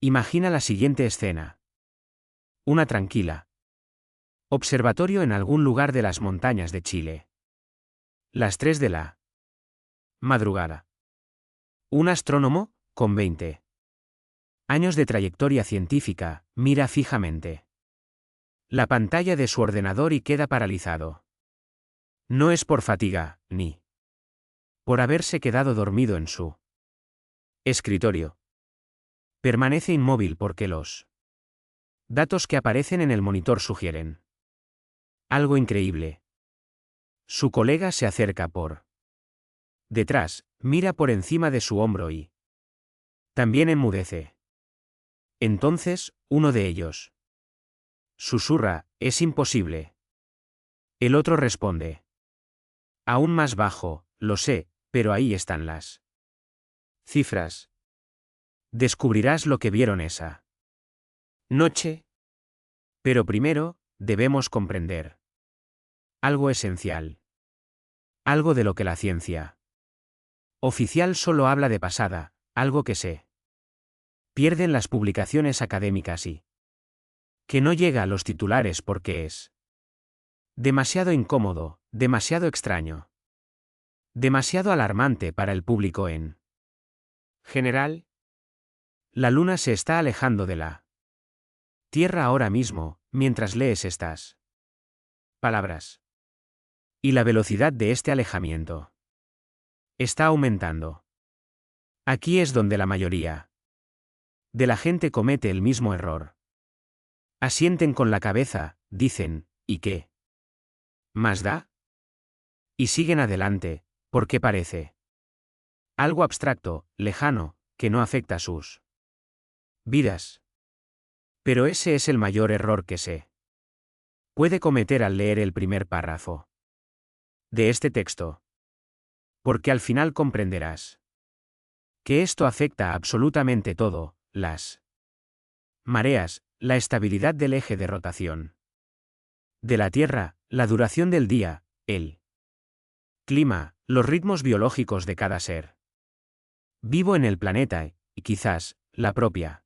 Imagina la siguiente escena. Una tranquila observatorio en algún lugar de las montañas de Chile. Las 3 de la madrugada. Un astrónomo, con 20 años de trayectoria científica, mira fijamente la pantalla de su ordenador y queda paralizado. No es por fatiga, ni por haberse quedado dormido en su escritorio. Permanece inmóvil porque los datos que aparecen en el monitor sugieren algo increíble. Su colega se acerca por detrás, mira por encima de su hombro y también enmudece. Entonces, uno de ellos susurra, es imposible. El otro responde. Aún más bajo, lo sé, pero ahí están las cifras. Descubrirás lo que vieron esa noche. Pero primero, debemos comprender algo esencial. Algo de lo que la ciencia oficial solo habla de pasada, algo que se pierde en las publicaciones académicas y que no llega a los titulares porque es demasiado incómodo, demasiado extraño, demasiado alarmante para el público en general. La luna se está alejando de la Tierra ahora mismo, mientras lees estas palabras. Y la velocidad de este alejamiento está aumentando. Aquí es donde la mayoría de la gente comete el mismo error. Asienten con la cabeza, dicen, ¿y qué más da? Y siguen adelante, porque parece algo abstracto, lejano, que no afecta a sus vidas. Pero ese es el mayor error que se puede cometer al leer el primer párrafo de este texto. Porque al final comprenderás que esto afecta a absolutamente todo, las mareas, la estabilidad del eje de rotación de la Tierra, la duración del día, el clima, los ritmos biológicos de cada ser vivo en el planeta y quizás, la propia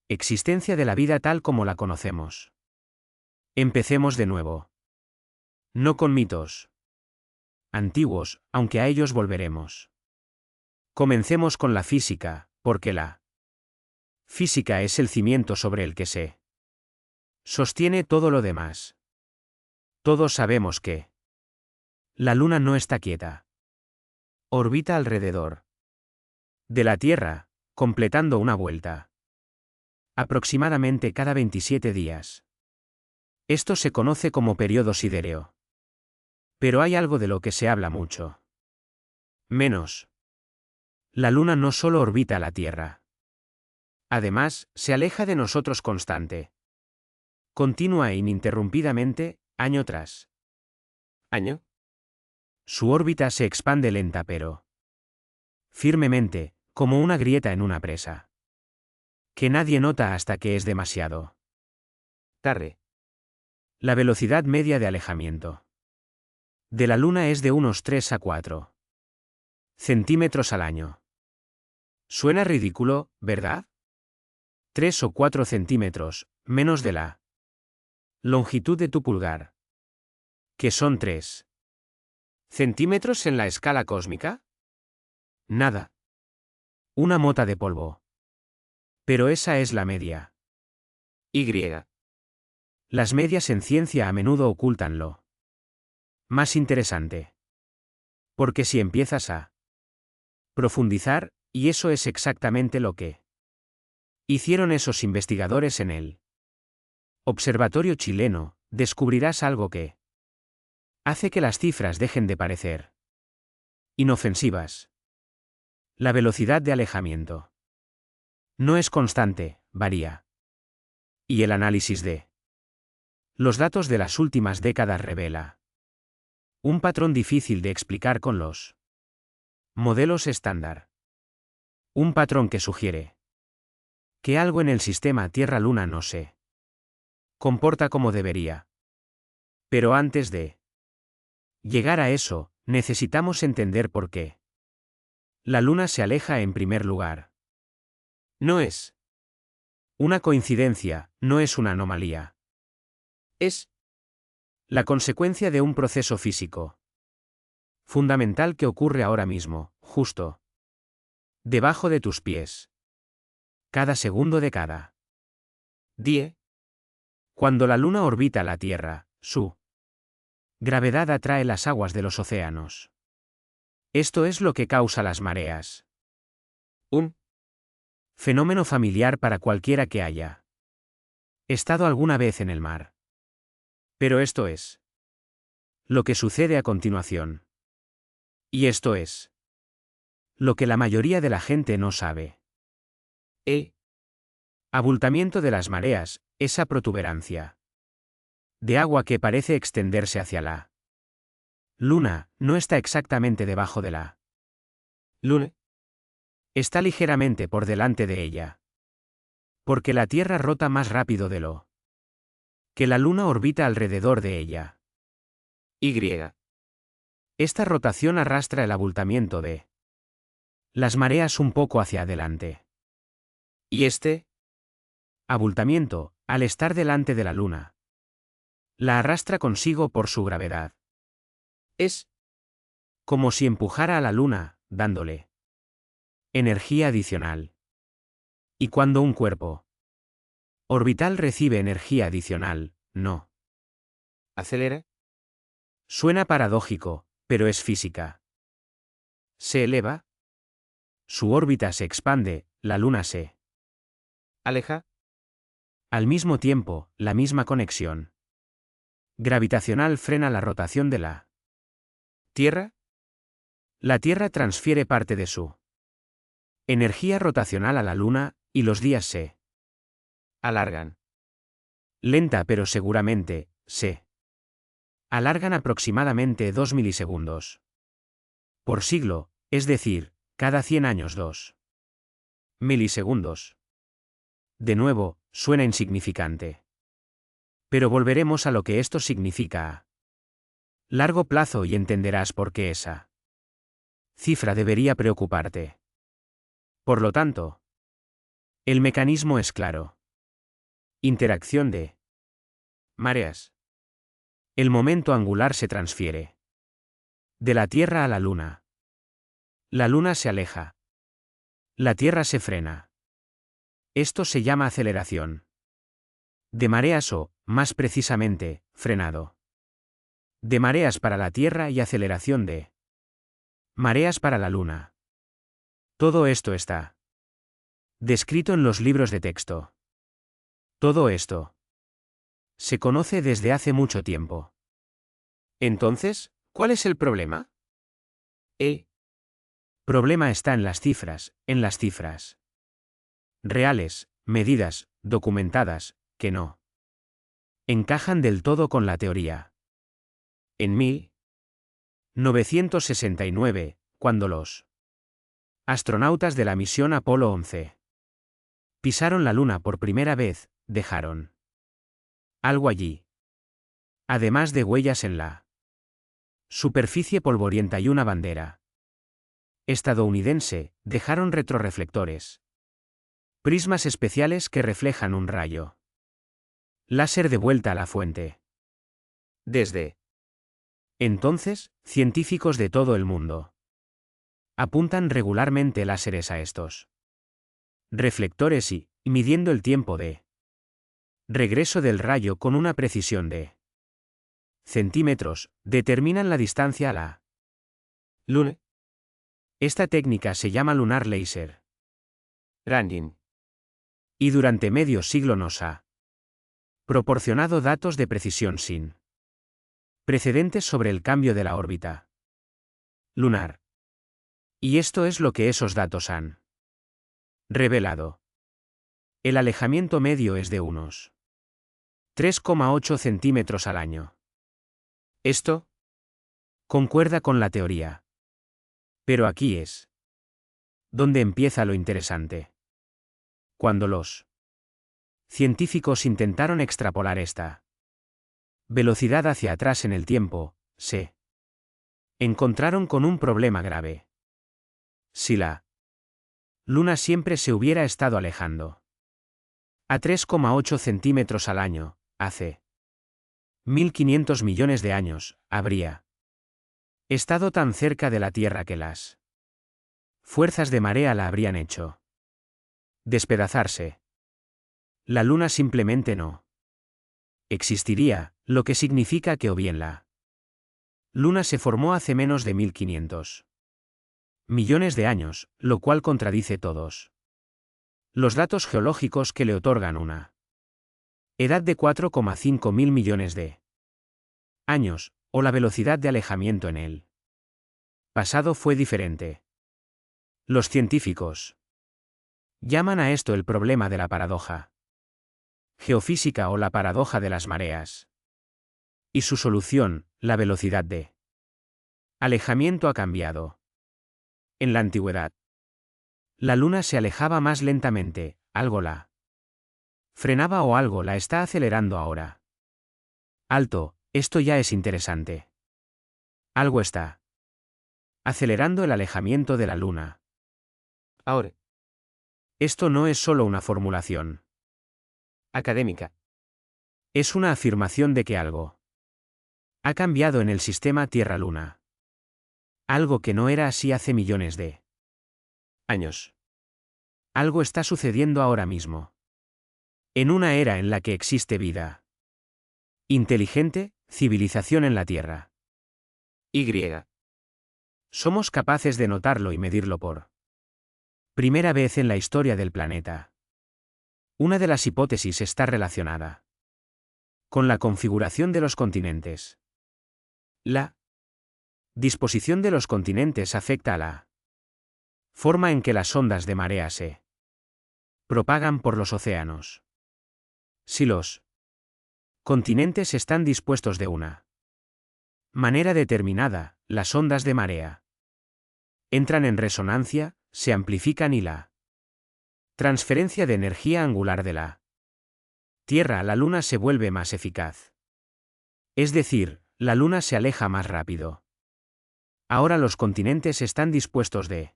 existencia de la vida tal como la conocemos. Empecemos de nuevo. No con mitos antiguos, aunque a ellos volveremos. Comencemos con la física, porque la física es el cimiento sobre el que se sostiene todo lo demás. Todos sabemos que la Luna no está quieta. Orbita alrededor de la Tierra, completando una vuelta aproximadamente cada 27 días. Esto se conoce como periodo sidéreo. Pero hay algo de lo que se habla mucho menos. La Luna no solo orbita la Tierra. Además, se aleja de nosotros continua e ininterrumpidamente, año tras año. Su órbita se expande lenta pero firmemente, como una grieta en una presa, que nadie nota hasta que es demasiado tarde. La velocidad media de alejamiento de la Luna es de unos 3 a 4 centímetros al año. Suena ridículo, ¿verdad? 3 o 4 centímetros, menos de la longitud de tu pulgar. ¿Qué son 3 centímetros en la escala cósmica? Nada. Una mota de polvo. Pero esa es la media. Y. Las medias en ciencia a menudo ocultan lo más interesante. Porque si empiezas a profundizar, y eso es exactamente lo que hicieron esos investigadores en el observatorio chileno, descubrirás algo que hace que las cifras dejen de parecer inofensivas. La velocidad de alejamiento no es constante, varía. Y el análisis de los datos de las últimas décadas revela un patrón difícil de explicar con los modelos estándar. Un patrón que sugiere que algo en el sistema Tierra-Luna no se comporta como debería. Pero antes de llegar a eso, necesitamos entender por qué la Luna se aleja en primer lugar. No es Una coincidencia, no es una anomalía. Es la consecuencia de un proceso físico fundamental que ocurre ahora mismo, justo debajo de tus pies. Cada segundo de cada día. Cuando la Luna orbita la Tierra, su gravedad atrae las aguas de los océanos. Esto es lo que causa las mareas. Un fenómeno familiar para cualquiera que haya estado alguna vez en el mar. Pero esto es lo que sucede a continuación. Y esto es lo que la mayoría de la gente no sabe. Abultamiento de las mareas, esa protuberancia de agua que parece extenderse hacia la Luna, no está exactamente debajo de la Luna. Está ligeramente por delante de ella. Porque la Tierra rota más rápido de lo que la Luna orbita alrededor de ella. Esta rotación arrastra el abultamiento de las mareas un poco hacia adelante. Y este abultamiento, al estar delante de la Luna, la arrastra consigo por su gravedad. Es como si empujara a la Luna, dándole energía adicional. Y cuando un cuerpo orbital recibe energía adicional, no acelera. Suena paradójico, pero es física. Se eleva, su órbita se expande, la Luna se aleja. Al mismo tiempo, la misma conexión gravitacional frena la rotación de la Tierra. La Tierra transfiere parte de su energía rotacional a la Luna, y los días se alargan. Lenta pero seguramente, se alargan aproximadamente 2 milisegundos por siglo, es decir, cada 100 años 2 milisegundos. De nuevo, suena insignificante. Pero volveremos a lo que esto significa a largo plazo y entenderás por qué esa cifra debería preocuparte. Por lo tanto, el mecanismo es claro. Interacción de mareas. El momento angular se transfiere de la Tierra a la Luna. La Luna se aleja. La Tierra se frena. Esto se llama aceleración de mareas o, más precisamente, frenado de mareas para la Tierra y aceleración de mareas para la Luna. Todo esto está descrito en los libros de texto. Todo esto se conoce desde hace mucho tiempo. Entonces, ¿cuál es el problema? El problema está en las cifras, reales, medidas, documentadas, que no encajan del todo con la teoría. En 1969, cuando los astronautas de la misión Apolo 11 pisaron la Luna por primera vez, dejaron algo allí. Además de huellas en la superficie polvorienta y una bandera estadounidense, dejaron retroreflectores. Prismas especiales que reflejan un rayo láser de vuelta a la fuente. Desde entonces, científicos de todo el mundo apuntan regularmente láseres a estos reflectores y, midiendo el tiempo de regreso del rayo con una precisión de centímetros, determinan la distancia a la Luna. Esta técnica se llama lunar laser ranging. Y durante medio siglo nos ha proporcionado datos de precisión sin precedentes sobre el cambio de la órbita lunar. Y esto es lo que esos datos han revelado. El alejamiento medio es de unos 3,8 centímetros al año. Esto concuerda con la teoría. Pero aquí es donde empieza lo interesante. Cuando los científicos intentaron extrapolar esta velocidad hacia atrás en el tiempo, se encontraron con un problema grave. Si la Luna siempre se hubiera estado alejando A 3,8 centímetros al año, hace 1.500 millones de años, habría estado tan cerca de la Tierra que las fuerzas de marea la habrían hecho despedazarse. La Luna simplemente no existiría, lo que significa que o bien la Luna se formó hace menos de 1.500 millones de años, lo cual contradice todos los datos geológicos que le otorgan una edad de 4,5 mil millones de años, o la velocidad de alejamiento en el pasado fue diferente. Los científicos llaman a esto el problema de la paradoja geofísica o la paradoja de las mareas. Y su solución, la velocidad de alejamiento ha cambiado. En la antigüedad, la Luna se alejaba más lentamente, algo la frenaba o algo la está acelerando ahora. Alto, esto ya es interesante. Algo está acelerando el alejamiento de la Luna. Ahora, Esto no es solo una formulación académica. es una afirmación de que algo ha cambiado en el sistema Tierra-Luna. Algo que no era así hace millones de Años. algo está sucediendo ahora mismo. En una era en la que existe vida inteligente, civilización en la Tierra. Y. Somos capaces de notarlo y medirlo por primera vez en la historia del planeta. Una de las hipótesis está relacionada con la configuración de los continentes. La disposición de los continentes afecta a la forma en que las ondas de marea se propagan por los océanos. Si los continentes están dispuestos de una manera determinada, las ondas de marea entran en resonancia, se amplifican y la transferencia de energía angular de la Tierra a la Luna se vuelve más eficaz. Es decir, la Luna se aleja más rápido. Ahora los continentes están dispuestos de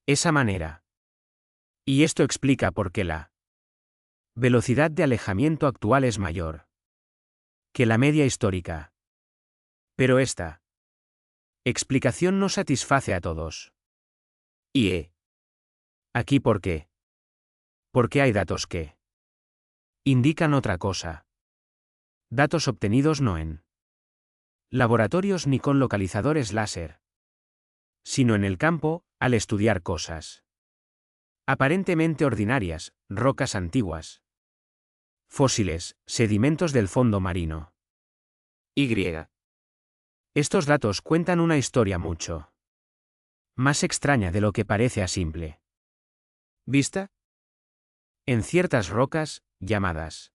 esa manera. Y esto explica por qué la velocidad de alejamiento actual es mayor que la media histórica. Pero esta explicación no satisface a todos. Aquí ¿por qué? Porque hay datos que indican otra cosa. Datos obtenidos no en laboratorios ni con localizadores láser, sino en el campo, al estudiar cosas aparentemente ordinarias, rocas antiguas, fósiles, sedimentos del fondo marino. Y. Estos datos cuentan una historia mucho más extraña de lo que parece a simple Vista. en ciertas rocas, llamadas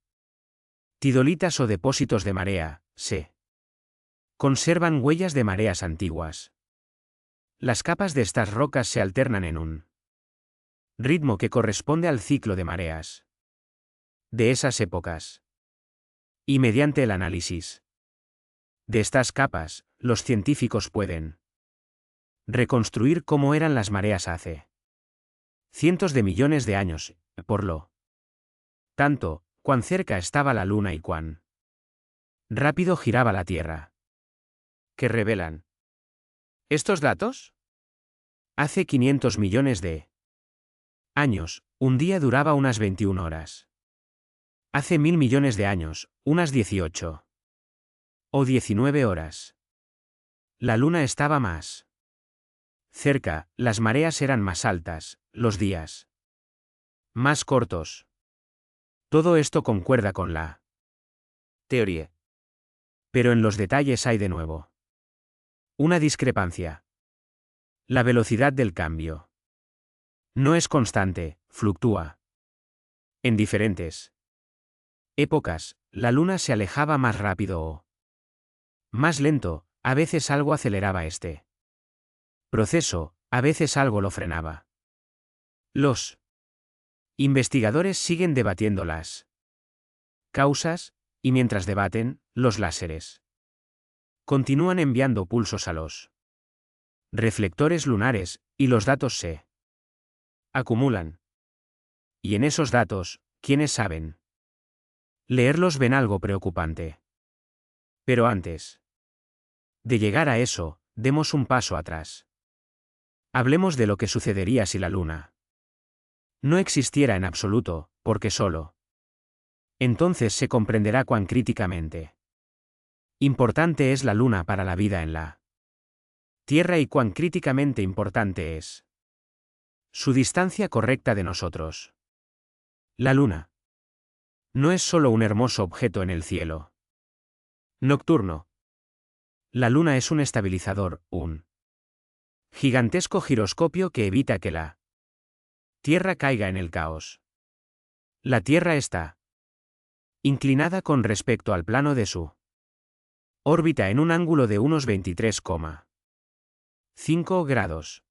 tidolitas o depósitos de marea, se conservan huellas de mareas antiguas. Las capas de estas rocas se alternan en un ritmo que corresponde al ciclo de mareas de esas épocas. Y mediante el análisis de estas capas, los científicos pueden reconstruir cómo eran las mareas hace cientos de millones de años, por lo tanto, cuán cerca estaba la Luna y cuán rápido giraba la Tierra. ¿Qué revelan estos datos? Hace 500 millones de años, un día duraba unas 21 horas. Hace 1.000 millones de años, unas 18 o 19 horas. La Luna estaba más cerca, las mareas eran más altas, los días más cortos. Todo esto concuerda con la Teoría. pero en los detalles hay de nuevo una discrepancia. La velocidad del cambio no es constante, fluctúa. En diferentes épocas, la Luna se alejaba más rápido o más lento, a veces algo aceleraba este proceso, a veces algo lo frenaba. Los investigadores siguen debatiendo las causas, y mientras debaten, los láseres continúan enviando pulsos a los reflectores lunares, y los datos se acumulan. Y en esos datos, ¿Quiénes saben? Leerlos ven algo preocupante. Pero antes de llegar a eso, demos un paso atrás. Hablemos de lo que sucedería si la Luna no existiera en absoluto, porque solo entonces se comprenderá cuán críticamente importante es la Luna para la vida en la Tierra y cuán críticamente importante es su distancia correcta de nosotros. La Luna no es solo un hermoso objeto en el cielo nocturno. La Luna es un estabilizador, un gigantesco giroscopio que evita que la Tierra caiga en el caos. La Tierra está inclinada con respecto al plano de su órbita en un ángulo de unos 23,5 grados.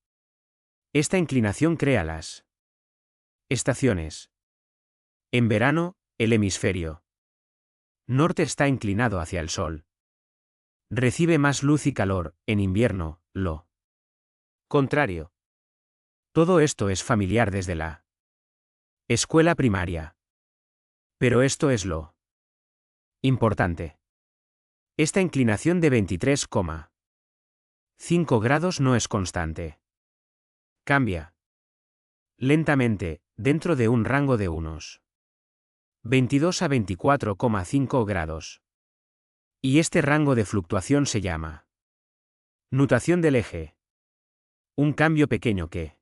Esta inclinación crea las estaciones. En verano, el hemisferio norte está inclinado hacia el sol. Recibe más luz y calor, en invierno, lo contrario. Todo esto es familiar desde la escuela primaria. Pero esto es lo importante. Esta inclinación de 23,5 grados no es constante. Cambia lentamente, dentro de un rango de unos 22 a 24,5 grados. Y este rango de fluctuación se llama nutación del eje. Un cambio pequeño que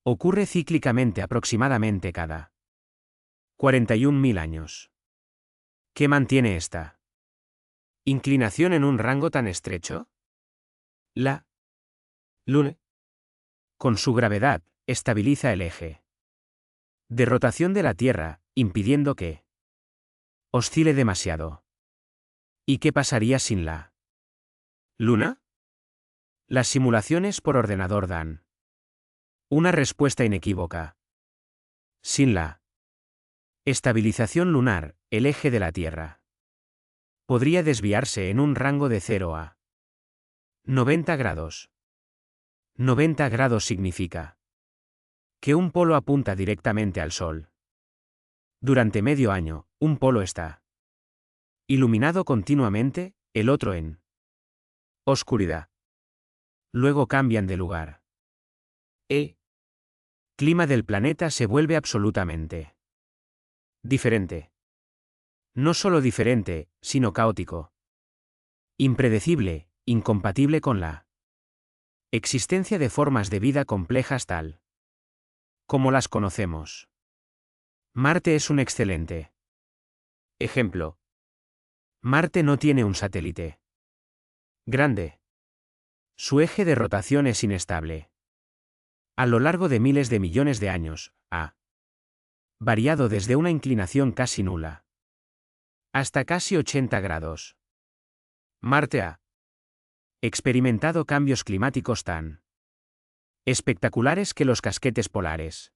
ocurre cíclicamente aproximadamente cada 41.000 años. ¿Qué mantiene esta inclinación en un rango tan estrecho? La Luna, con su gravedad, estabiliza el eje de rotación de la Tierra, impidiendo que oscile demasiado. ¿Y qué pasaría sin la Luna? Las simulaciones por ordenador dan una respuesta inequívoca. Sin la estabilización lunar, el eje de la Tierra podría desviarse en un rango de 0 a 90 grados. 90 grados significa que un polo apunta directamente al Sol. Durante medio año, un polo está iluminado continuamente, el otro en oscuridad. Luego cambian de lugar. El clima del planeta se vuelve absolutamente diferente. No solo diferente, sino caótico. Impredecible, incompatible con la existencia de formas de vida complejas tal como las conocemos. Marte es un excelente ejemplo. Marte no tiene un satélite grande. Su eje de rotación es inestable. A lo largo de miles de millones de años, ha variado desde una inclinación casi nula hasta casi 80 grados. Marte ha experimentado cambios climáticos tan espectaculares que los casquetes polares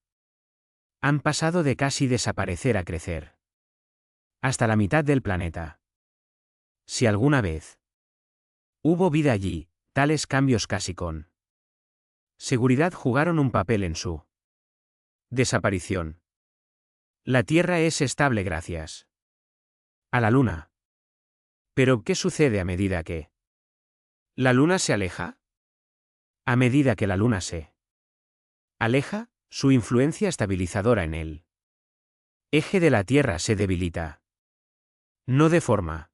han pasado de casi desaparecer a crecer hasta la mitad del planeta. Si alguna vez hubo vida allí, tales cambios casi con seguridad jugaron un papel en su desaparición. La Tierra es estable gracias a la Luna. Pero ¿qué sucede a medida que la Luna se aleja? A medida que la Luna se aleja, su influencia estabilizadora en el eje de la Tierra se debilita. No de forma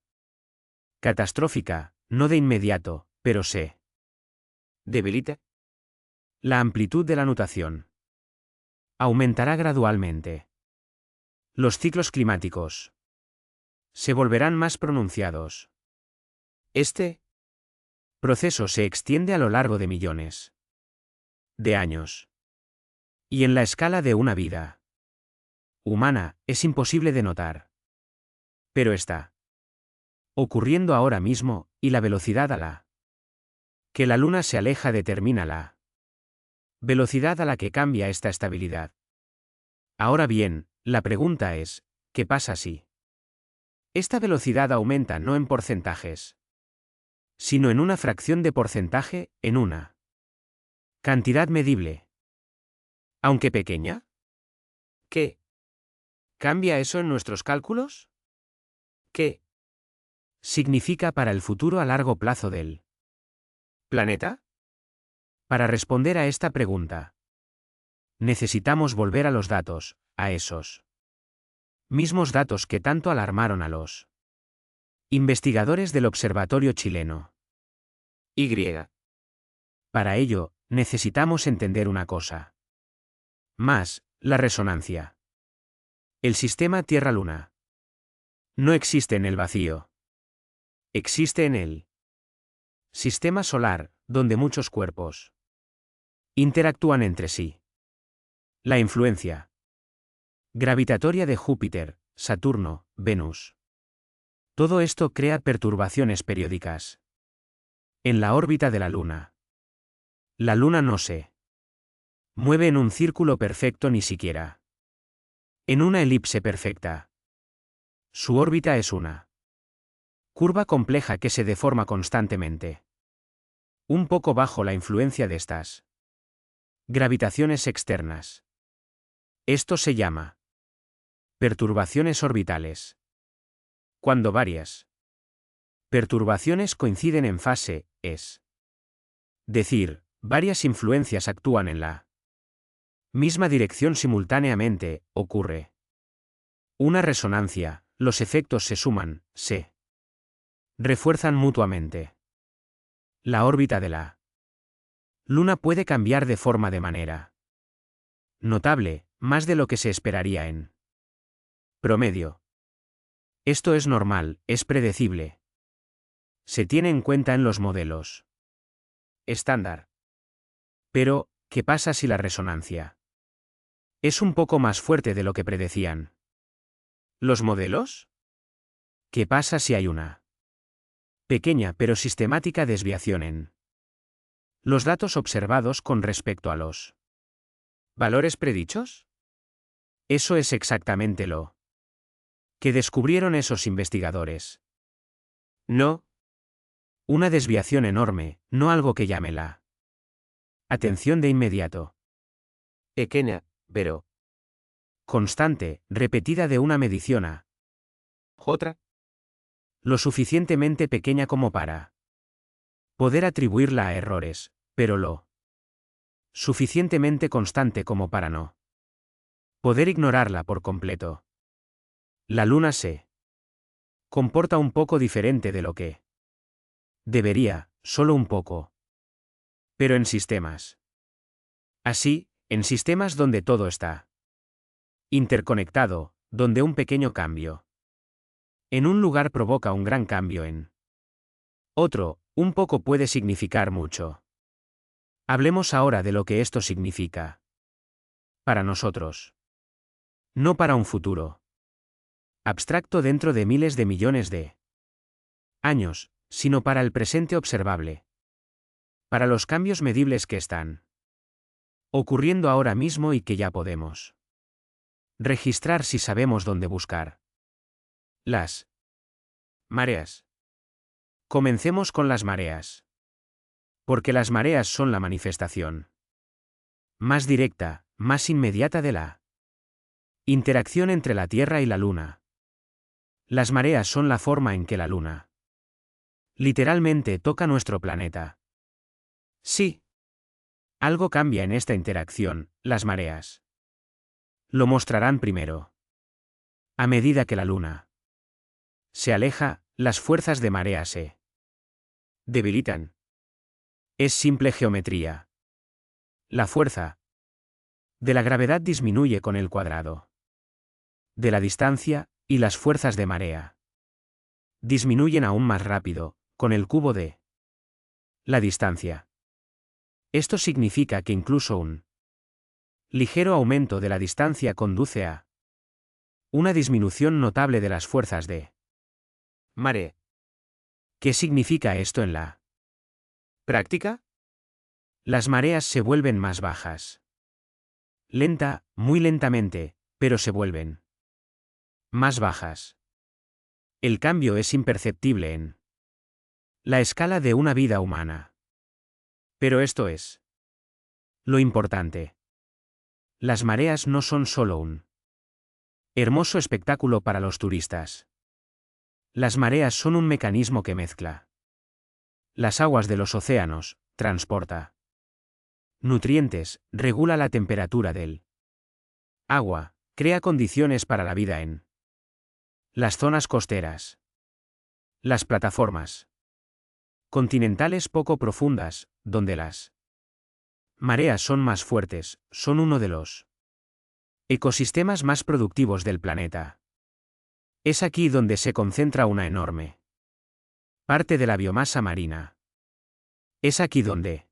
catastrófica, no de inmediato, pero se debilita. La amplitud de la nutación aumentará gradualmente. Los ciclos climáticos se volverán más pronunciados. Este proceso se extiende a lo largo de millones de años. Y en la escala de una vida humana, es imposible de notar. Pero está ocurriendo ahora mismo, y la velocidad a la que la Luna se aleja determina la velocidad a la que cambia esta estabilidad. Ahora bien, la pregunta es, ¿qué pasa si esta velocidad aumenta no en porcentajes, sino en una fracción de porcentaje, en una cantidad medible, aunque pequeña? ¿Qué ¿Cambia eso en nuestros cálculos? ¿Qué significa para el futuro a largo plazo del planeta? Para responder a esta pregunta, necesitamos volver a los datos, a esos mismos datos que tanto alarmaron a los investigadores del Observatorio chileno. Y. Para ello, necesitamos entender una cosa. Más, la resonancia. El sistema Tierra-Luna no existe en el vacío. Existe en el sistema solar, donde muchos cuerpos interactúan entre sí. La influencia gravitatoria de Júpiter, Saturno, Venus. Todo esto crea perturbaciones periódicas en la órbita de la Luna. La Luna no se mueve en un círculo perfecto ni siquiera en una elipse perfecta. Su órbita es una curva compleja que se deforma constantemente. Un poco bajo la influencia de estas gravitaciones externas. Esto se llama perturbaciones orbitales. Cuando varias perturbaciones coinciden en fase, es decir, varias influencias actúan en la misma dirección simultáneamente, ocurre una resonancia, los efectos se suman, se refuerzan mutuamente. La órbita de la Luna puede cambiar de forma de manera notable, más de lo que se esperaría en promedio. Esto es normal, es predecible. Se tiene en cuenta en los modelos estándar. Pero, ¿qué pasa si la resonancia es un poco más fuerte de lo que predecían los modelos? ¿Qué pasa si hay una pequeña pero sistemática desviación en los datos observados con respecto a los ¿valores predichos? Eso es exactamente lo que descubrieron esos investigadores. No. Una desviación enorme, no algo que llame la atención de inmediato. Pequeña, pero Constante, repetida de una medición a otra. lo suficientemente pequeña como para poder atribuirla a errores, pero lo suficientemente constante como para no poder ignorarla por completo. La Luna se comporta un poco diferente de lo que debería, solo un poco. Pero en sistemas. Así, en sistemas donde todo está interconectado, donde un pequeño cambio en un lugar provoca un gran cambio en otro, un poco puede significar mucho. Hablemos ahora de lo que esto significa para nosotros. No para un futuro abstracto dentro de miles de millones de años, sino para el presente observable. Para los cambios medibles que están ocurriendo ahora mismo y que ya podemos registrar si sabemos dónde buscar. Las mareas. Comencemos con las mareas. Porque las mareas son la manifestación más directa, más inmediata de la interacción entre la Tierra y la Luna. Las mareas son la forma en que la Luna literalmente toca nuestro planeta. Sí. Algo cambia en esta interacción, las mareas lo mostrarán primero. A medida que la Luna se aleja, las fuerzas de marea se debilitan. Es simple geometría. La fuerza de la gravedad disminuye con el cuadrado de la distancia, y las fuerzas de marea disminuyen aún más rápido, con el cubo de la distancia. Esto significa que incluso un ligero aumento de la distancia conduce a una disminución notable de las fuerzas de marea. ¿Qué significa esto en la práctica? Las mareas se vuelven más bajas. Lenta, muy lentamente, pero se vuelven más bajas. El cambio es imperceptible en la escala de una vida humana. Pero esto es lo importante. Las mareas no son solo un Hermoso espectáculo para los turistas. Las mareas son un mecanismo que mezcla las aguas de los océanos, transporta nutrientes, regula la temperatura del agua, crea condiciones para la vida en las zonas costeras. Las plataformas continentales poco profundas, donde las mareas son más fuertes, son uno de los ecosistemas más productivos del planeta. Es aquí donde se concentra una enorme parte de la biomasa marina. Es aquí donde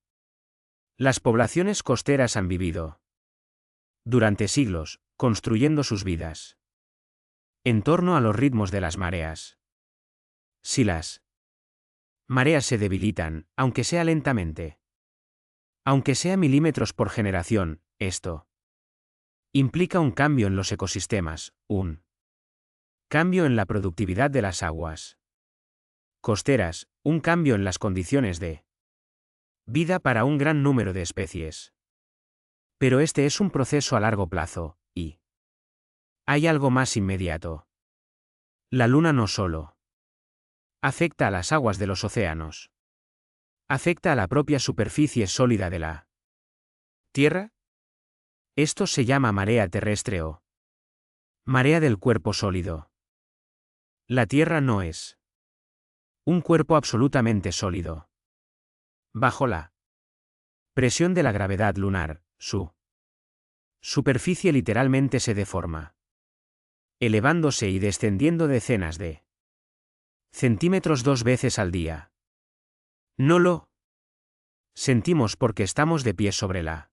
las poblaciones costeras han vivido durante siglos, construyendo sus vidas en torno a los ritmos de las mareas. Si las mareas se debilitan, aunque sea lentamente, aunque sea milímetros por generación, esto implica un cambio en los ecosistemas, un cambio en la productividad de las aguas costeras, un cambio en las condiciones de vida para un gran número de especies. Pero este es un proceso a largo plazo, y hay algo más inmediato. La Luna no solo afecta a las aguas de los océanos, afecta a la propia superficie sólida de la Tierra. Esto se llama marea terrestre o marea del cuerpo sólido. La Tierra no es un cuerpo absolutamente sólido. Bajo la presión de la gravedad lunar, su superficie literalmente se deforma, elevándose y descendiendo decenas de centímetros 2 veces al día. No lo sentimos porque estamos de pie sobre la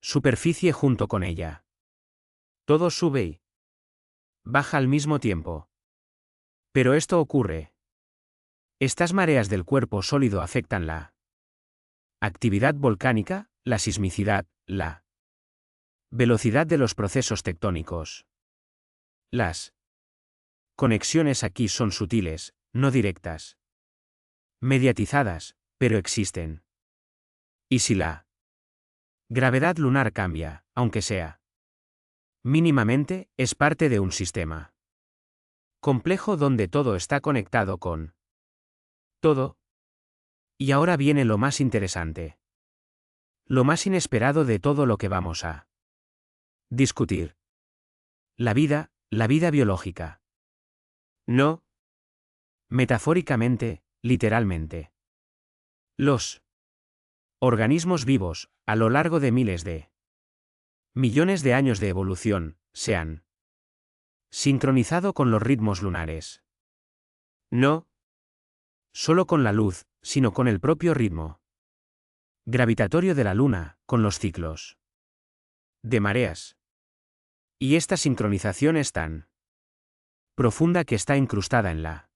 superficie junto con ella. Todo sube y baja al mismo tiempo. Pero esto ocurre. Estas mareas del cuerpo sólido afectan la actividad volcánica, la sismicidad, la velocidad de los procesos tectónicos. Las conexiones aquí son sutiles, no directas, mediatizadas, pero existen. Y si la gravedad lunar cambia, aunque sea mínimamente, es parte de un sistema complejo donde todo está conectado con todo. Y ahora viene lo más interesante. Lo más inesperado de todo lo que vamos a discutir. La vida biológica. No metafóricamente, literalmente. Los organismos vivos, a lo largo de miles de millones de años de evolución, se han sincronizado con los ritmos lunares. No solo con la luz, sino con el propio ritmo gravitatorio de la Luna, con los ciclos de mareas. Y esta sincronización es tan profunda que está incrustada en la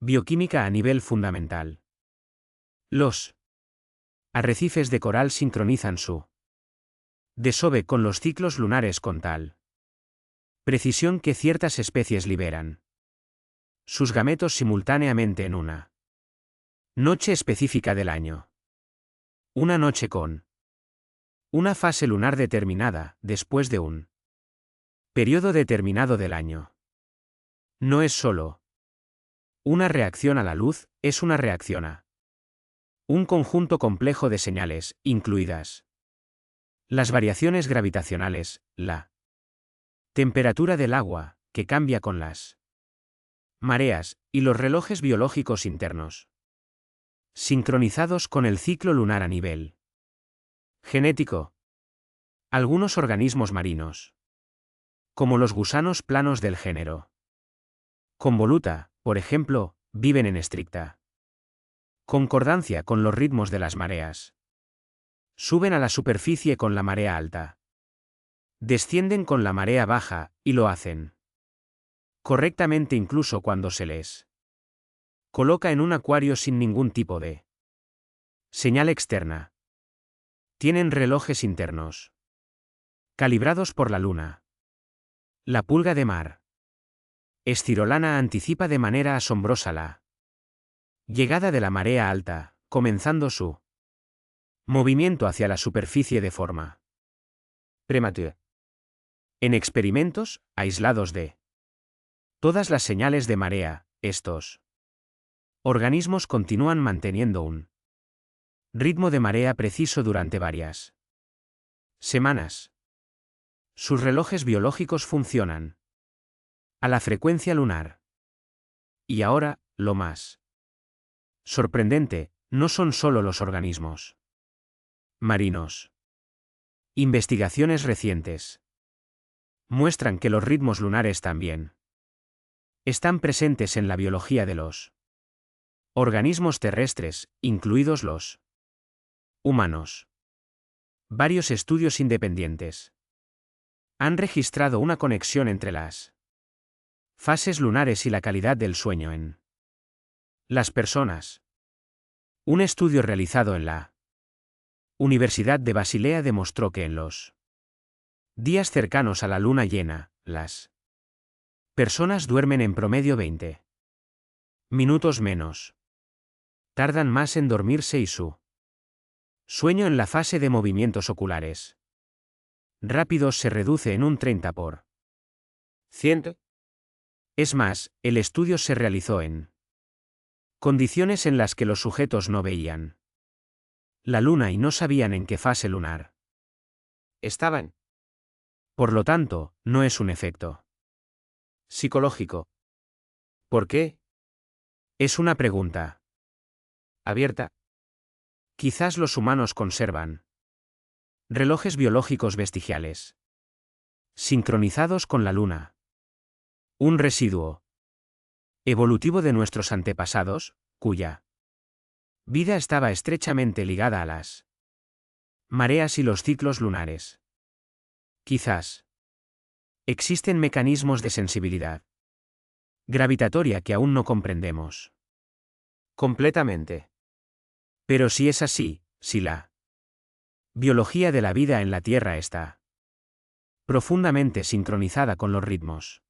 bioquímica a nivel fundamental. Los arrecifes de coral sincronizan su desove con los ciclos lunares con tal precisión que ciertas especies liberan sus gametos simultáneamente en una noche específica del año. Una noche con una fase lunar determinada, después de un periodo determinado del año. No es solo una reacción a la luz, es una reacción a un conjunto complejo de señales, incluidas las variaciones gravitacionales, la temperatura del agua, que cambia con las mareas, y los relojes biológicos internos, sincronizados con el ciclo lunar a nivel genético. Algunos organismos marinos, como los gusanos planos del género Convoluta, por ejemplo, viven en estricta concordancia con los ritmos de las mareas. Suben a la superficie con la marea alta. Descienden con la marea baja, y lo hacen correctamente incluso cuando se les coloca en un acuario sin ningún tipo de señal externa. Tienen relojes internos calibrados por la luna. La pulga de mar estirolana anticipa de manera asombrosa la llegada de la marea alta, comenzando su movimiento hacia la superficie de forma prematura. En experimentos, aislados de todas las señales de marea, estos organismos continúan manteniendo un ritmo de marea preciso durante varias semanas. Sus relojes biológicos funcionan a la frecuencia lunar. Y ahora, lo más sorprendente, no son solo los organismos marinos. Investigaciones recientes muestran que los ritmos lunares también están presentes en la biología de los organismos terrestres, incluidos los humanos. Varios estudios independientes han registrado una conexión entre las fases lunares y la calidad del sueño en las personas. Un estudio realizado en la Universidad de Basilea demostró que en los días cercanos a la luna llena, las personas duermen en promedio 20 minutos menos. Tardan más en dormirse y su sueño en la fase de movimientos oculares rápidos se reduce en un 30%. Es más, el estudio se realizó en condiciones en las que los sujetos no veían la luna y no sabían en qué fase lunar estaban. Por lo tanto, no es un efecto Psicológico. ¿Por qué? Es una pregunta Abierta. Quizás los humanos conservan relojes biológicos vestigiales sincronizados con la luna. Un residuo evolutivo de nuestros antepasados, cuya vida estaba estrechamente ligada a las mareas y los ciclos lunares. Quizás existen mecanismos de sensibilidad gravitatoria que aún no comprendemos Completamente. Pero si es así, si la biología de la vida en la Tierra está profundamente sincronizada con los ritmos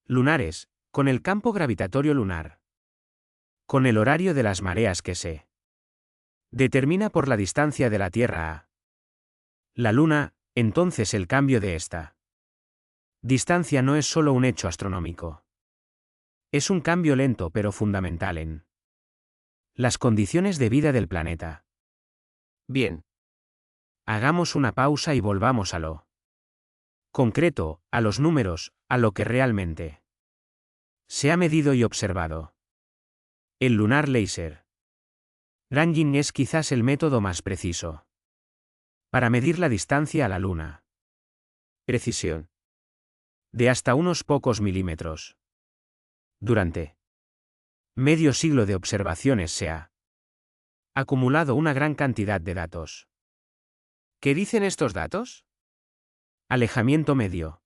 lunares, con el campo gravitatorio lunar, con el horario de las mareas que se determina por la distancia de la Tierra a la Luna, entonces el cambio de esta distancia no es solo un hecho astronómico. Es un cambio lento pero fundamental en las condiciones de vida del planeta. Bien. Hagamos una pausa y volvamos a lo concreto, a los números, a lo que realmente se ha medido y observado. El Lunar Laser Ranging es quizás el método más preciso para medir la distancia a la Luna. Precisión. De hasta unos pocos milímetros. Durante medio siglo de observaciones se ha acumulado una gran cantidad de datos. ¿Qué dicen estos datos? Alejamiento medio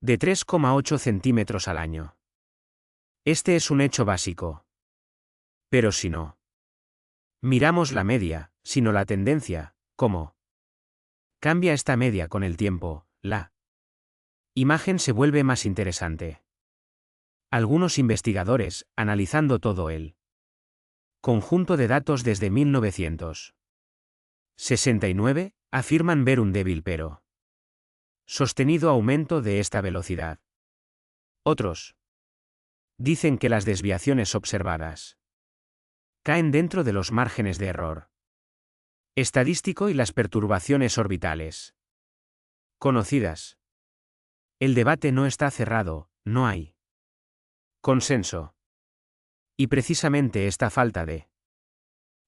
de 3,8 centímetros al año. Este es un hecho básico. Pero si no miramos la media, sino la tendencia, ¿cómo cambia esta media con el tiempo? La imagen se vuelve más interesante. Algunos investigadores, analizando todo el conjunto de datos desde 1969, afirman ver un débil pero sostenido aumento de esta velocidad. Otros dicen que las desviaciones observadas caen dentro de los márgenes de error estadístico y las perturbaciones orbitales conocidas. El debate no está cerrado, no hay consenso. Y precisamente esta falta de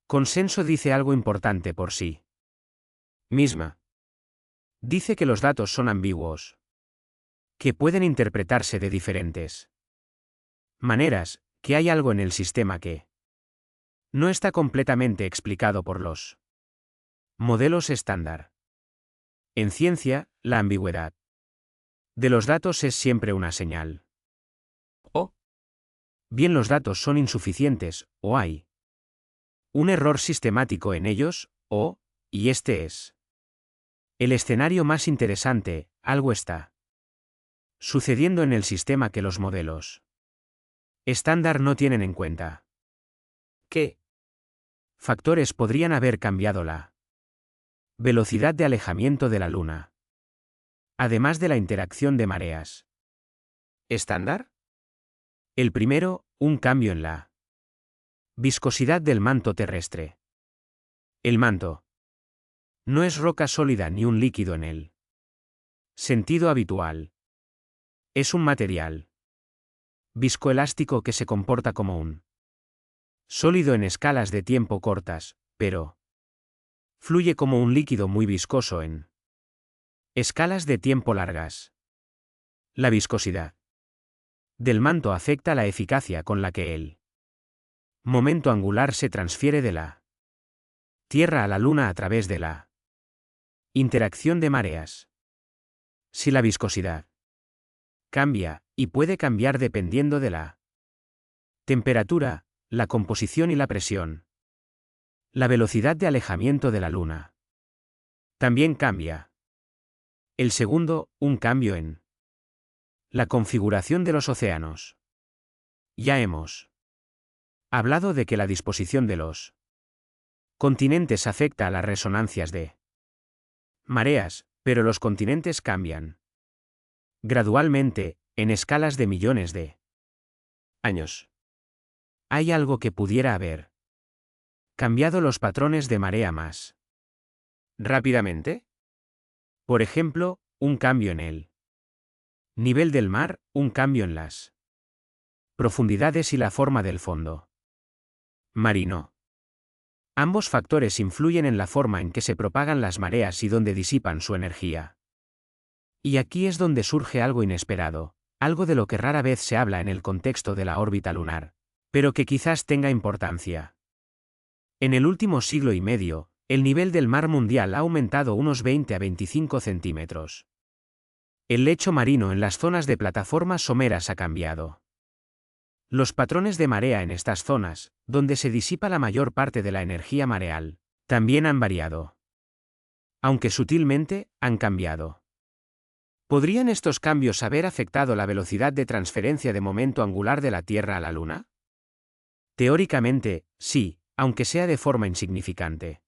consenso dice algo importante por sí misma. Dice que los datos son ambiguos, que pueden interpretarse de diferentes maneras, que hay algo en el sistema que no está completamente explicado por los modelos estándar. En ciencia, la ambigüedad de los datos es siempre una señal. O Bien los datos son insuficientes, o hay un error sistemático en ellos, y este es el escenario más interesante, algo está sucediendo en el sistema que los modelos estándar no tienen en cuenta. ¿qué? Factores podrían haber cambiado la velocidad de alejamiento de la Luna. además de la interacción de mareas. ¿Estándar? El primero, un cambio en la viscosidad del manto terrestre. El manto no es roca sólida ni un líquido en el sentido habitual. Es un material viscoelástico que se comporta como un sólido en escalas de tiempo cortas, pero fluye como un líquido muy viscoso en escalas de tiempo largas. La viscosidad del manto afecta la eficacia con la que el momento angular se transfiere de la Tierra a la Luna a través de la interacción de mareas. Si la viscosidad cambia, y puede cambiar dependiendo de la temperatura, la composición y la presión, la velocidad de alejamiento de la Luna también cambia. El segundo, un cambio en la configuración de los océanos. Ya hemos hablado de que la disposición de los continentes afecta a las resonancias de mareas, pero los continentes cambian gradualmente, en escalas de millones de años. Hay algo que pudiera haber cambiado los patrones de marea más ¿Rápidamente? por ejemplo, un cambio en el nivel del mar, un cambio en las profundidades y la forma del fondo marino. Ambos factores influyen en la forma en que se propagan las mareas y donde disipan su energía. Y aquí es donde surge algo inesperado, algo de lo que rara vez se habla en el contexto de la órbita lunar, pero que quizás tenga importancia. En el último siglo y medio, el nivel del mar mundial ha aumentado unos 20 a 25 centímetros. El lecho marino en las zonas de plataformas someras ha cambiado. Los patrones de marea en estas zonas, donde se disipa la mayor parte de la energía mareal, también han variado. Aunque sutilmente, han cambiado. ¿Podrían estos cambios haber afectado la velocidad de transferencia de momento angular de la Tierra a la Luna? Teóricamente, sí, aunque sea de forma insignificante.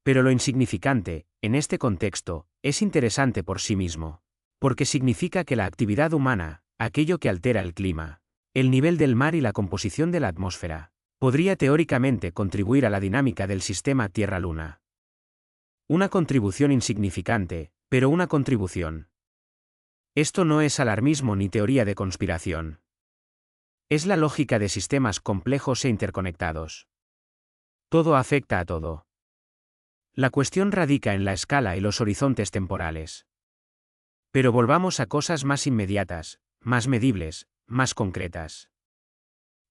Pero lo insignificante, en este contexto, es interesante por sí mismo, porque significa que la actividad humana, aquello que altera el clima, el nivel del mar y la composición de la atmósfera, podría teóricamente contribuir a la dinámica del sistema Tierra-Luna. Una contribución insignificante, pero una contribución. Esto no es alarmismo ni teoría de conspiración. Es la lógica de sistemas complejos e interconectados. Todo afecta a todo. La cuestión radica en la escala y los horizontes temporales. Pero volvamos a cosas más inmediatas, más medibles, más concretas.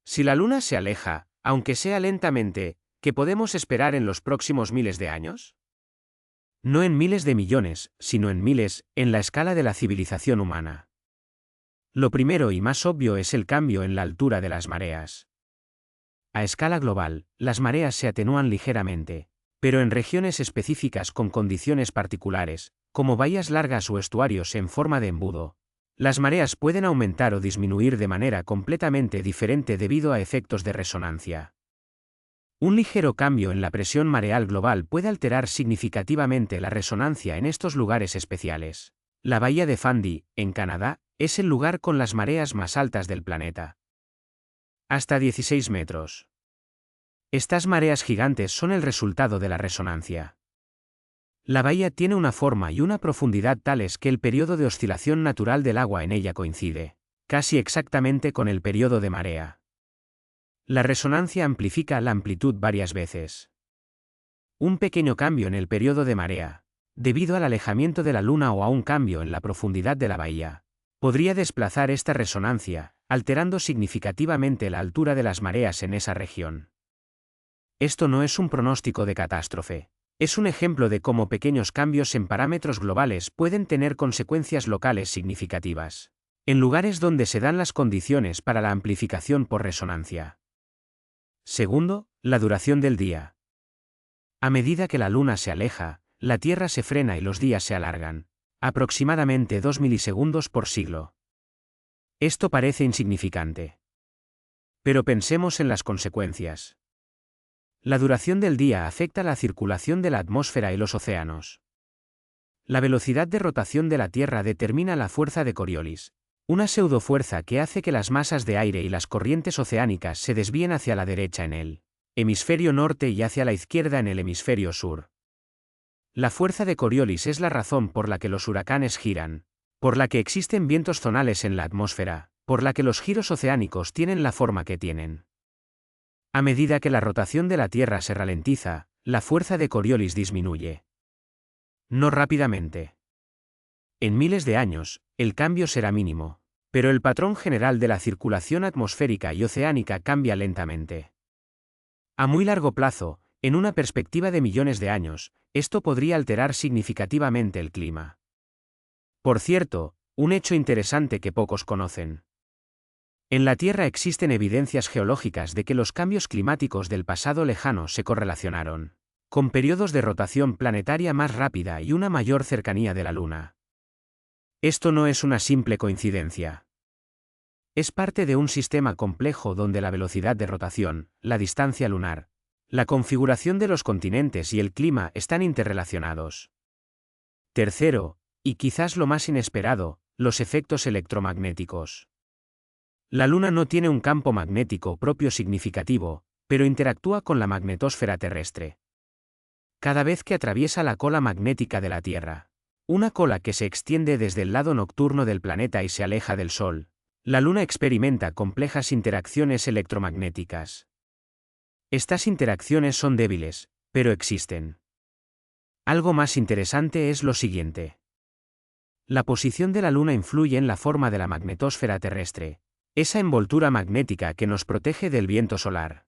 Si la Luna se aleja, aunque sea lentamente, ¿qué podemos esperar en los próximos miles de años? No en miles de millones, sino en miles, en la escala de la civilización humana. Lo primero y más obvio es el cambio en la altura de las mareas. A escala global, las mareas se atenúan ligeramente, pero en regiones específicas con condiciones particulares, como bahías largas o estuarios en forma de embudo, las mareas pueden aumentar o disminuir de manera completamente diferente debido a efectos de resonancia. Un ligero cambio en la presión mareal global puede alterar significativamente la resonancia en estos lugares especiales. La bahía de Fundy, en Canadá, es el lugar con las mareas más altas del planeta. Hasta 16 metros. Estas mareas gigantes son el resultado de la resonancia. La bahía tiene una forma y una profundidad tales que el periodo de oscilación natural del agua en ella coincide, casi exactamente con el periodo de marea. La resonancia amplifica la amplitud varias veces. Un pequeño cambio en el periodo de marea, debido al alejamiento de la Luna o a un cambio en la profundidad de la bahía, podría desplazar esta resonancia, alterando significativamente la altura de las mareas en esa región. Esto no es un pronóstico de catástrofe. Es un ejemplo de cómo pequeños cambios en parámetros globales pueden tener consecuencias locales significativas, en lugares donde se dan las condiciones para la amplificación por resonancia. Segundo, la duración del día. A medida que la Luna se aleja, la Tierra se frena y los días se alargan, aproximadamente 2 milisegundos por siglo. Esto parece insignificante. Pero pensemos en las consecuencias. La duración del día afecta la circulación de la atmósfera y los océanos. La velocidad de rotación de la Tierra determina la fuerza de Coriolis, una pseudofuerza que hace que las masas de aire y las corrientes oceánicas se desvíen hacia la derecha en el hemisferio norte y hacia la izquierda en el hemisferio sur. La fuerza de Coriolis es la razón por la que los huracanes giran, por la que existen vientos zonales en la atmósfera, por la que los giros oceánicos tienen la forma que tienen. A medida que la rotación de la Tierra se ralentiza, la fuerza de Coriolis disminuye. No rápidamente. En miles de años, el cambio será mínimo, pero el patrón general de la circulación atmosférica y oceánica cambia lentamente. A muy largo plazo, en una perspectiva de millones de años, esto podría alterar significativamente el clima. Por cierto, un hecho interesante que pocos conocen. En la Tierra existen evidencias geológicas de que los cambios climáticos del pasado lejano se correlacionaron con periodos de rotación planetaria más rápida y una mayor cercanía de la Luna. Esto no es una simple coincidencia. Es parte de un sistema complejo donde la velocidad de rotación, la distancia lunar, la configuración de los continentes y el clima están interrelacionados. Tercero, y quizás lo más inesperado, los efectos electromagnéticos. La Luna no tiene un campo magnético propio significativo, pero interactúa con la magnetosfera terrestre. Cada vez que atraviesa la cola magnética de la Tierra, una cola que se extiende desde el lado nocturno del planeta y se aleja del Sol, la Luna experimenta complejas interacciones electromagnéticas. Estas interacciones son débiles, pero existen. Algo más interesante es lo siguiente. La posición de la Luna influye en la forma de la magnetosfera terrestre, esa envoltura magnética que nos protege del viento solar.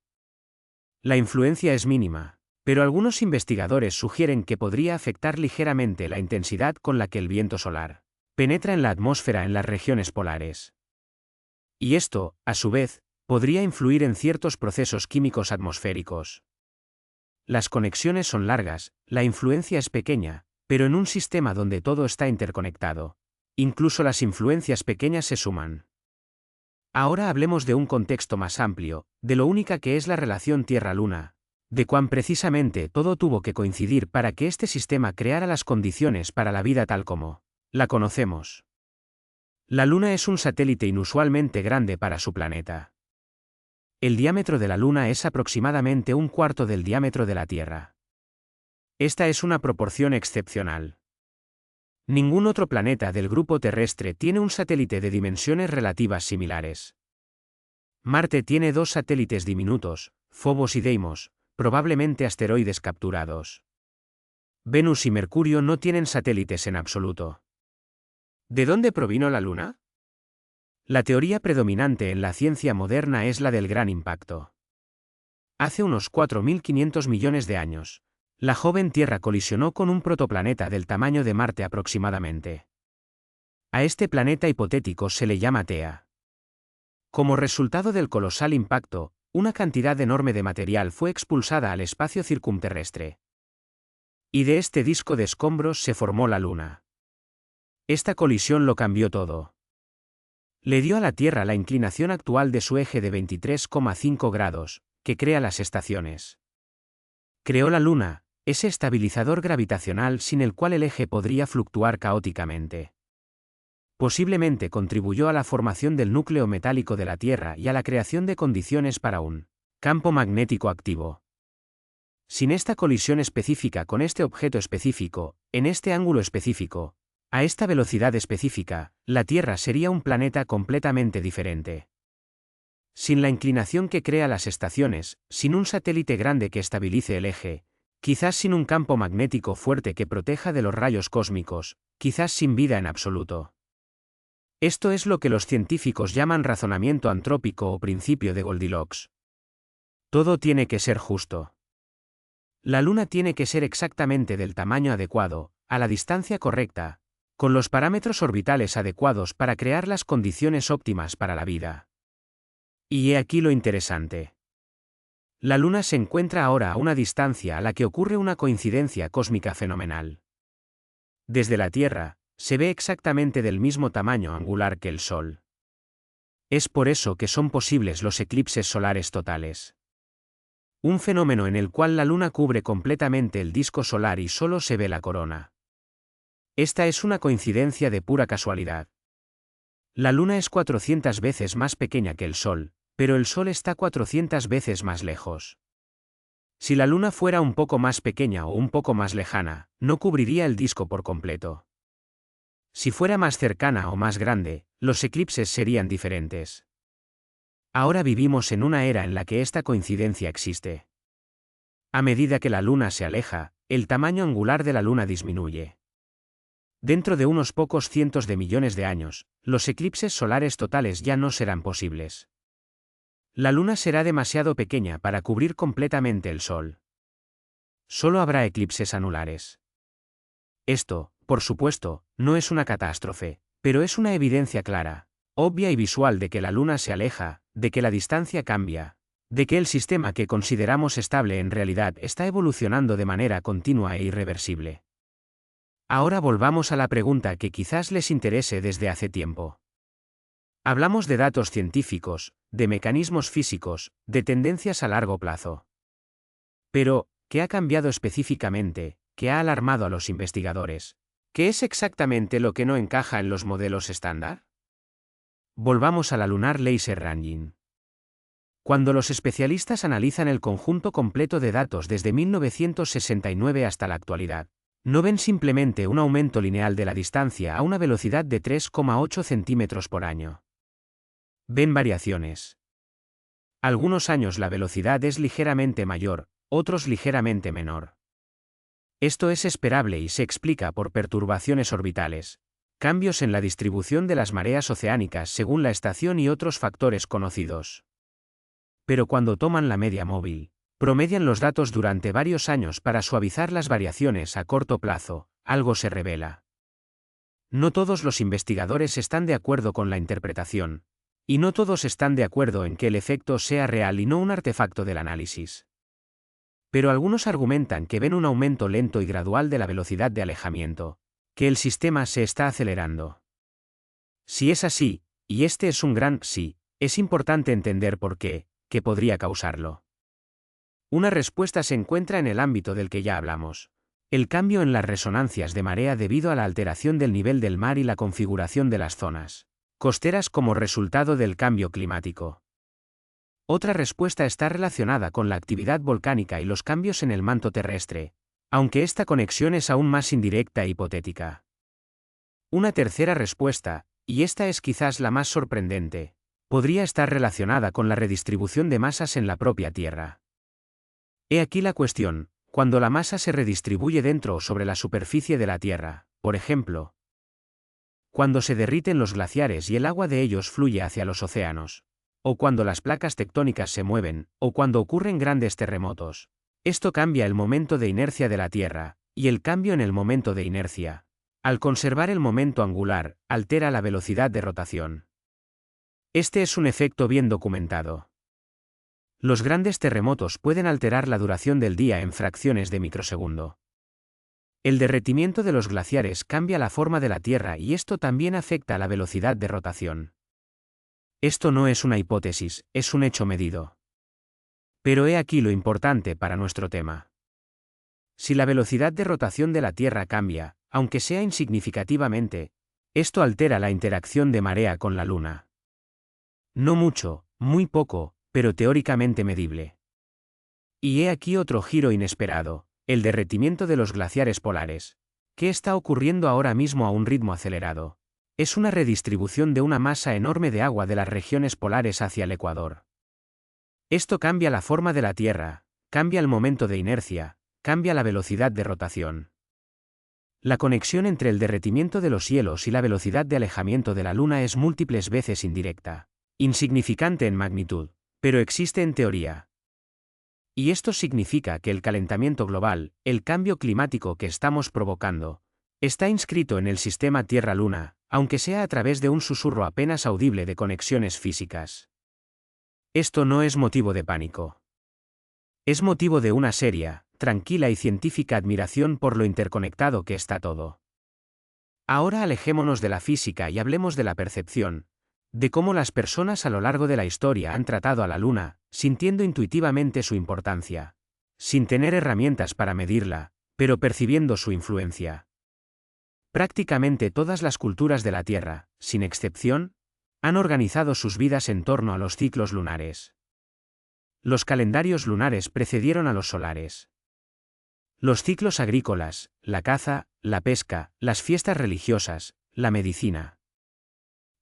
La influencia es mínima, pero algunos investigadores sugieren que podría afectar ligeramente la intensidad con la que el viento solar penetra en la atmósfera en las regiones polares. Y esto, a su vez, podría influir en ciertos procesos químicos atmosféricos. Las conexiones son largas, la influencia es pequeña, pero en un sistema donde todo está interconectado, incluso las influencias pequeñas se suman. Ahora hablemos de un contexto más amplio, de lo única que es la relación Tierra-Luna, de cuán precisamente todo tuvo que coincidir para que este sistema creara las condiciones para la vida tal como la conocemos. La Luna es un satélite inusualmente grande para su planeta. El diámetro de la Luna es aproximadamente un cuarto del diámetro de la Tierra. Esta es una proporción excepcional. Ningún otro planeta del grupo terrestre tiene un satélite de dimensiones relativas similares. Marte tiene dos satélites diminutos, Phobos y Deimos, probablemente asteroides capturados. Venus y Mercurio no tienen satélites en absoluto. ¿De dónde provino la Luna? La teoría predominante en la ciencia moderna es la del gran impacto. Hace unos 4.500 millones de años, la joven Tierra colisionó con un protoplaneta del tamaño de Marte aproximadamente. A este planeta hipotético se le llama Tea. Como resultado del colosal impacto, una cantidad enorme de material fue expulsada al espacio circunterrestre. Y de este disco de escombros se formó la Luna. Esta colisión lo cambió todo. Le dio a la Tierra la inclinación actual de su eje de 23,5 grados, que crea las estaciones. Creó la Luna, ese estabilizador gravitacional sin el cual el eje podría fluctuar caóticamente. Posiblemente contribuyó a la formación del núcleo metálico de la Tierra y a la creación de condiciones para un campo magnético activo. Sin esta colisión específica con este objeto específico, en este ángulo específico, a esta velocidad específica, la Tierra sería un planeta completamente diferente. Sin la inclinación que crea las estaciones, sin un satélite grande que estabilice el eje, quizás sin un campo magnético fuerte que proteja de los rayos cósmicos, quizás sin vida en absoluto. Esto es lo que los científicos llaman razonamiento antrópico o principio de Goldilocks. Todo tiene que ser justo. La Luna tiene que ser exactamente del tamaño adecuado, a la distancia correcta, con los parámetros orbitales adecuados para crear las condiciones óptimas para la vida. Y he aquí lo interesante. La Luna se encuentra ahora a una distancia a la que ocurre una coincidencia cósmica fenomenal. Desde la Tierra, se ve exactamente del mismo tamaño angular que el Sol. Es por eso que son posibles los eclipses solares totales. Un fenómeno en el cual la Luna cubre completamente el disco solar y solo se ve la corona. Esta es una coincidencia de pura casualidad. La Luna es 400 veces más pequeña que el Sol, pero el Sol está 400 veces más lejos. Si la Luna fuera un poco más pequeña o un poco más lejana, no cubriría el disco por completo. Si fuera más cercana o más grande, los eclipses serían diferentes. Ahora vivimos en una era en la que esta coincidencia existe. A medida que la Luna se aleja, el tamaño angular de la Luna disminuye. Dentro de unos pocos cientos de millones de años, los eclipses solares totales ya no serán posibles. La Luna será demasiado pequeña para cubrir completamente el Sol. Solo habrá eclipses anulares. Esto, por supuesto, no es una catástrofe, pero es una evidencia clara, obvia y visual de que la Luna se aleja, de que la distancia cambia, de que el sistema que consideramos estable en realidad está evolucionando de manera continua e irreversible. Ahora volvamos a la pregunta que quizás les interese desde hace tiempo. Hablamos de datos científicos, de mecanismos físicos, de tendencias a largo plazo. Pero, ¿qué ha cambiado específicamente, qué ha alarmado a los investigadores? ¿Qué es exactamente lo que no encaja en los modelos estándar? Volvamos a la Lunar Laser Ranging. Cuando los especialistas analizan el conjunto completo de datos desde 1969 hasta la actualidad, no ven simplemente un aumento lineal de la distancia a una velocidad de 3,8 centímetros por año. Ven variaciones. Algunos años la velocidad es ligeramente mayor, otros ligeramente menor. Esto es esperable y se explica por perturbaciones orbitales, cambios en la distribución de las mareas oceánicas según la estación y otros factores conocidos. Pero cuando toman la media móvil, promedian los datos durante varios años para suavizar las variaciones a corto plazo, algo se revela. No todos los investigadores están de acuerdo con la interpretación, y no todos están de acuerdo en que el efecto sea real y no un artefacto del análisis. Pero algunos argumentan que ven un aumento lento y gradual de la velocidad de alejamiento, que el sistema se está acelerando. Si es así, y este es un gran sí, es importante entender por qué podría causarlo. Una respuesta se encuentra en el ámbito del que ya hablamos. El cambio en las resonancias de marea debido a la alteración del nivel del mar y la configuración de las zonas costeras como resultado del cambio climático. Otra respuesta está relacionada con la actividad volcánica y los cambios en el manto terrestre, aunque esta conexión es aún más indirecta e hipotética. Una tercera respuesta, y esta es quizás la más sorprendente, podría estar relacionada con la redistribución de masas en la propia Tierra. He aquí la cuestión: cuando la masa se redistribuye dentro o sobre la superficie de la Tierra, por ejemplo, cuando se derriten los glaciares y el agua de ellos fluye hacia los océanos, o cuando las placas tectónicas se mueven, o cuando ocurren grandes terremotos, esto cambia el momento de inercia de la Tierra, y el cambio en el momento de inercia, al conservar el momento angular, altera la velocidad de rotación. Este es un efecto bien documentado. Los grandes terremotos pueden alterar la duración del día en fracciones de microsegundo. El derretimiento de los glaciares cambia la forma de la Tierra y esto también afecta a la velocidad de rotación. Esto no es una hipótesis, es un hecho medido. Pero he aquí lo importante para nuestro tema. Si la velocidad de rotación de la Tierra cambia, aunque sea insignificativamente, esto altera la interacción de marea con la Luna. No mucho, muy poco, pero teóricamente medible. Y he aquí otro giro inesperado: el derretimiento de los glaciares polares. ¿Qué está ocurriendo ahora mismo a un ritmo acelerado? Es una redistribución de una masa enorme de agua de las regiones polares hacia el Ecuador. Esto cambia la forma de la Tierra, cambia el momento de inercia, cambia la velocidad de rotación. La conexión entre el derretimiento de los hielos y la velocidad de alejamiento de la Luna es múltiples veces indirecta, insignificante en magnitud, pero existe en teoría. Y esto significa que el calentamiento global, el cambio climático que estamos provocando, está inscrito en el sistema Tierra-Luna, aunque sea a través de un susurro apenas audible de conexiones físicas. Esto no es motivo de pánico. Es motivo de una seria, tranquila y científica admiración por lo interconectado que está todo. Ahora alejémonos de la física y hablemos de la percepción, de cómo las personas a lo largo de la historia han tratado a la Luna, sintiendo intuitivamente su importancia, sin tener herramientas para medirla, pero percibiendo su influencia. Prácticamente todas las culturas de la Tierra, sin excepción, han organizado sus vidas en torno a los ciclos lunares. Los calendarios lunares precedieron a los solares. Los ciclos agrícolas, la caza, la pesca, las fiestas religiosas, la medicina.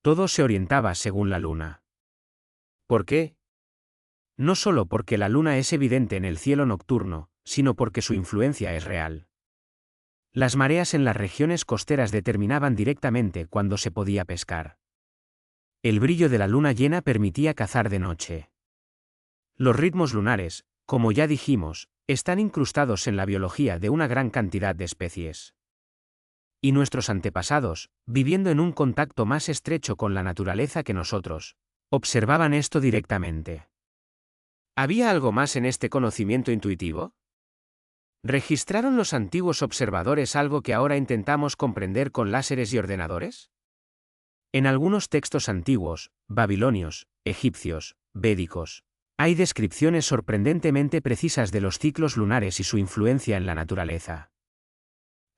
Todo se orientaba según la luna. ¿Por qué? No solo porque la luna es evidente en el cielo nocturno, sino porque su influencia es real. Las mareas en las regiones costeras determinaban directamente cuándo se podía pescar. El brillo de la luna llena permitía cazar de noche. Los ritmos lunares, como ya dijimos, están incrustados en la biología de una gran cantidad de especies. Y nuestros antepasados, viviendo en un contacto más estrecho con la naturaleza que nosotros, observaban esto directamente. ¿Había algo más en este conocimiento intuitivo? ¿Registraron los antiguos observadores algo que ahora intentamos comprender con láseres y ordenadores? En algunos textos antiguos, babilonios, egipcios, védicos, hay descripciones sorprendentemente precisas de los ciclos lunares y su influencia en la naturaleza.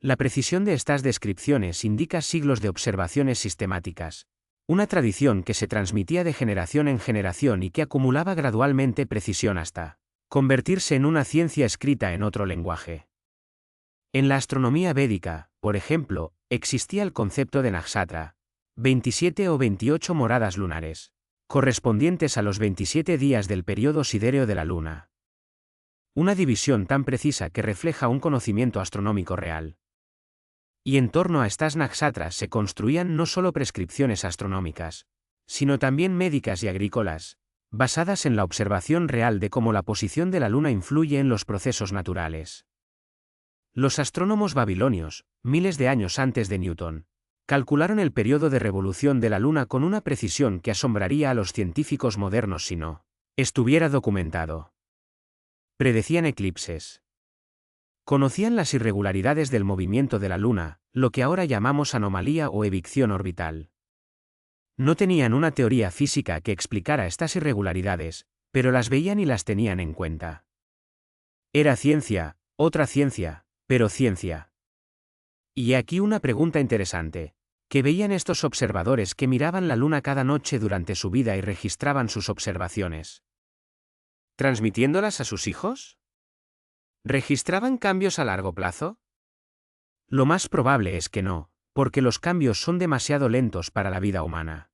La precisión de estas descripciones indica siglos de observaciones sistemáticas, una tradición que se transmitía de generación en generación y que acumulaba gradualmente precisión hasta convertirse en una ciencia escrita en otro lenguaje. En la astronomía védica, por ejemplo, existía el concepto de nakshatra, 27 o 28 moradas lunares, correspondientes a los 27 días del periodo sidéreo de la luna. Una división tan precisa que refleja un conocimiento astronómico real. Y en torno a estas nakshatras se construían no solo prescripciones astronómicas, sino también médicas y agrícolas, basadas en la observación real de cómo la posición de la luna influye en los procesos naturales. Los astrónomos babilonios, miles de años antes de Newton, calcularon el periodo de revolución de la luna con una precisión que asombraría a los científicos modernos si no estuviera documentado. Predecían eclipses. Conocían las irregularidades del movimiento de la luna, lo que ahora llamamos anomalía o evicción orbital. No tenían una teoría física que explicara estas irregularidades, pero las veían y las tenían en cuenta. Era ciencia, otra ciencia, pero ciencia. Y aquí una pregunta interesante. ¿Qué veían estos observadores que miraban la luna cada noche durante su vida y registraban sus observaciones? ¿Transmitiéndolas a sus hijos? ¿Registraban cambios a largo plazo? Lo más probable es que no, porque los cambios son demasiado lentos para la vida humana.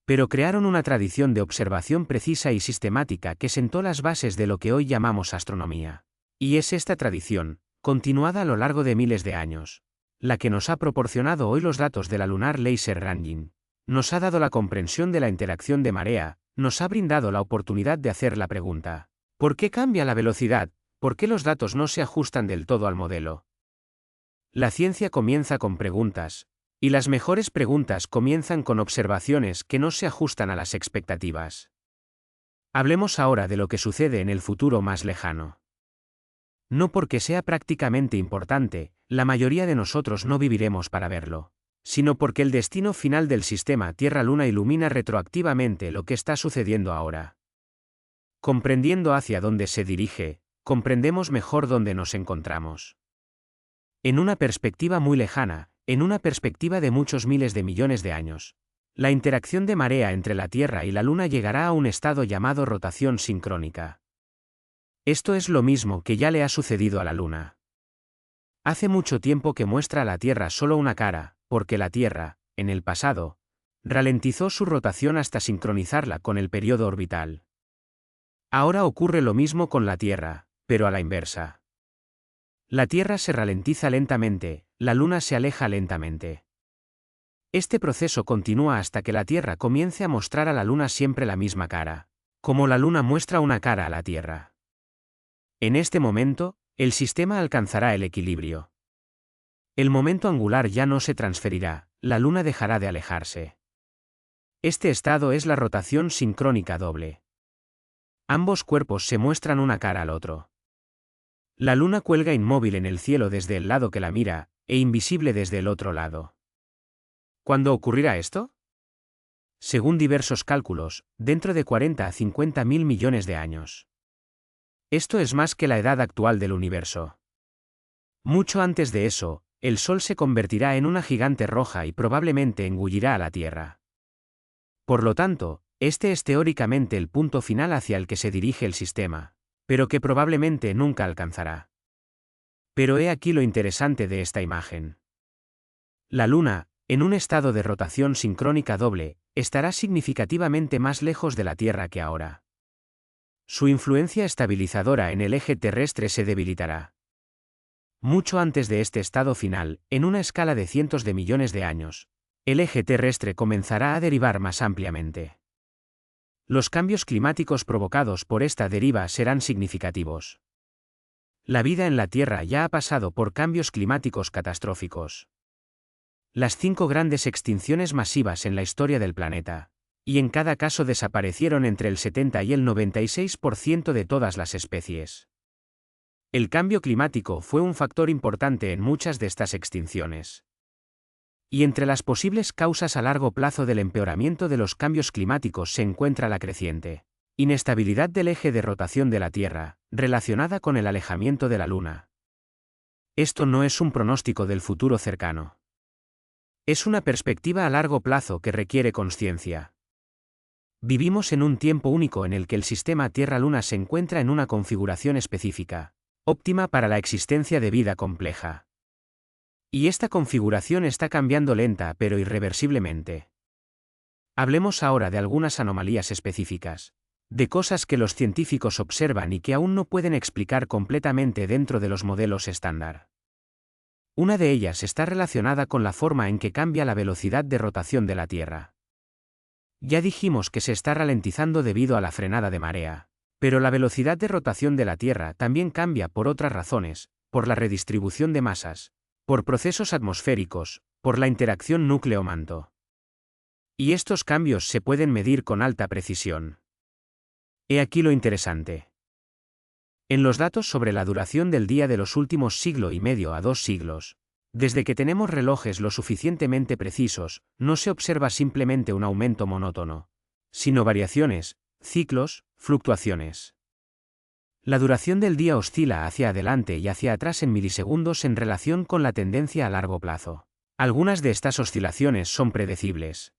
Pero crearon una tradición de observación precisa y sistemática que sentó las bases de lo que hoy llamamos astronomía. Y es esta tradición, continuada a lo largo de miles de años, la que nos ha proporcionado hoy los datos de la Lunar Laser Ranging, nos ha dado la comprensión de la interacción de marea, nos ha brindado la oportunidad de hacer la pregunta: ¿por qué cambia la velocidad? ¿Por qué los datos no se ajustan del todo al modelo? La ciencia comienza con preguntas, y las mejores preguntas comienzan con observaciones que no se ajustan a las expectativas. Hablemos ahora de lo que sucede en el futuro más lejano. No porque sea prácticamente importante, la mayoría de nosotros no viviremos para verlo, sino porque el destino final del sistema Tierra-Luna ilumina retroactivamente lo que está sucediendo ahora. Comprendiendo hacia dónde se dirige, comprendemos mejor dónde nos encontramos. En una perspectiva muy lejana, en una perspectiva de muchos miles de millones de años, la interacción de marea entre la Tierra y la Luna llegará a un estado llamado rotación sincrónica. Esto es lo mismo que ya le ha sucedido a la Luna. Hace mucho tiempo que muestra a la Tierra solo una cara, porque la Tierra, en el pasado, ralentizó su rotación hasta sincronizarla con el periodo orbital. Ahora ocurre lo mismo con la Tierra, pero a la inversa. La Tierra se ralentiza lentamente, la Luna se aleja lentamente. Este proceso continúa hasta que la Tierra comience a mostrar a la Luna siempre la misma cara, como la Luna muestra una cara a la Tierra. En este momento, el sistema alcanzará el equilibrio. El momento angular ya no se transferirá, la Luna dejará de alejarse. Este estado es la rotación sincrónica doble. Ambos cuerpos se muestran una cara al otro. La Luna cuelga inmóvil en el cielo desde el lado que la mira, e invisible desde el otro lado. ¿Cuándo ocurrirá esto? Según diversos cálculos, dentro de 40 a 50 mil millones de años. Esto es más que la edad actual del universo. Mucho antes de eso, El Sol se convertirá en una gigante roja y probablemente engullirá a la Tierra. Por lo tanto, este es teóricamente el punto final hacia el que se dirige el sistema, pero que probablemente nunca alcanzará. Pero he aquí lo interesante de esta imagen. La Luna, en un estado de rotación sincrónica doble, estará significativamente más lejos de la Tierra que ahora. Su influencia estabilizadora en el eje terrestre se debilitará. Mucho antes de este estado final, en una escala de cientos de millones de años, el eje terrestre comenzará a derivar más ampliamente. Los cambios climáticos provocados por esta deriva serán significativos. La vida en la Tierra ya ha pasado por cambios climáticos catastróficos. Las 5 grandes extinciones masivas en la historia del planeta, y en cada caso desaparecieron entre el 70 y el 96% de todas las especies. El cambio climático fue un factor importante en muchas de estas extinciones. Y entre las posibles causas a largo plazo del empeoramiento de los cambios climáticos se encuentra la creciente inestabilidad del eje de rotación de la Tierra, relacionada con el alejamiento de la Luna. Esto no es un pronóstico del futuro cercano. Es una perspectiva a largo plazo que requiere consciencia. Vivimos en un tiempo único en el que el sistema Tierra-Luna se encuentra en una configuración específica, óptima para la existencia de vida compleja. Y esta configuración está cambiando lenta pero irreversiblemente. Hablemos ahora de algunas anomalías específicas, de cosas que los científicos observan y que aún no pueden explicar completamente dentro de los modelos estándar. Una de ellas está relacionada con la forma en que cambia la velocidad de rotación de la Tierra. Ya dijimos que se está ralentizando debido a la frenada de marea, pero la velocidad de rotación de la Tierra también cambia por otras razones, por la redistribución de masas, por procesos atmosféricos, por la interacción núcleo-manto. Y estos cambios se pueden medir con alta precisión. He aquí lo interesante. En los datos sobre la duración del día de los últimos siglo y medio a 2 siglos, desde que tenemos relojes lo suficientemente precisos, no se observa simplemente un aumento monótono, sino variaciones, ciclos, fluctuaciones. La duración del día oscila hacia adelante y hacia atrás en milisegundos en relación con la tendencia a largo plazo. Algunas de estas oscilaciones son predecibles.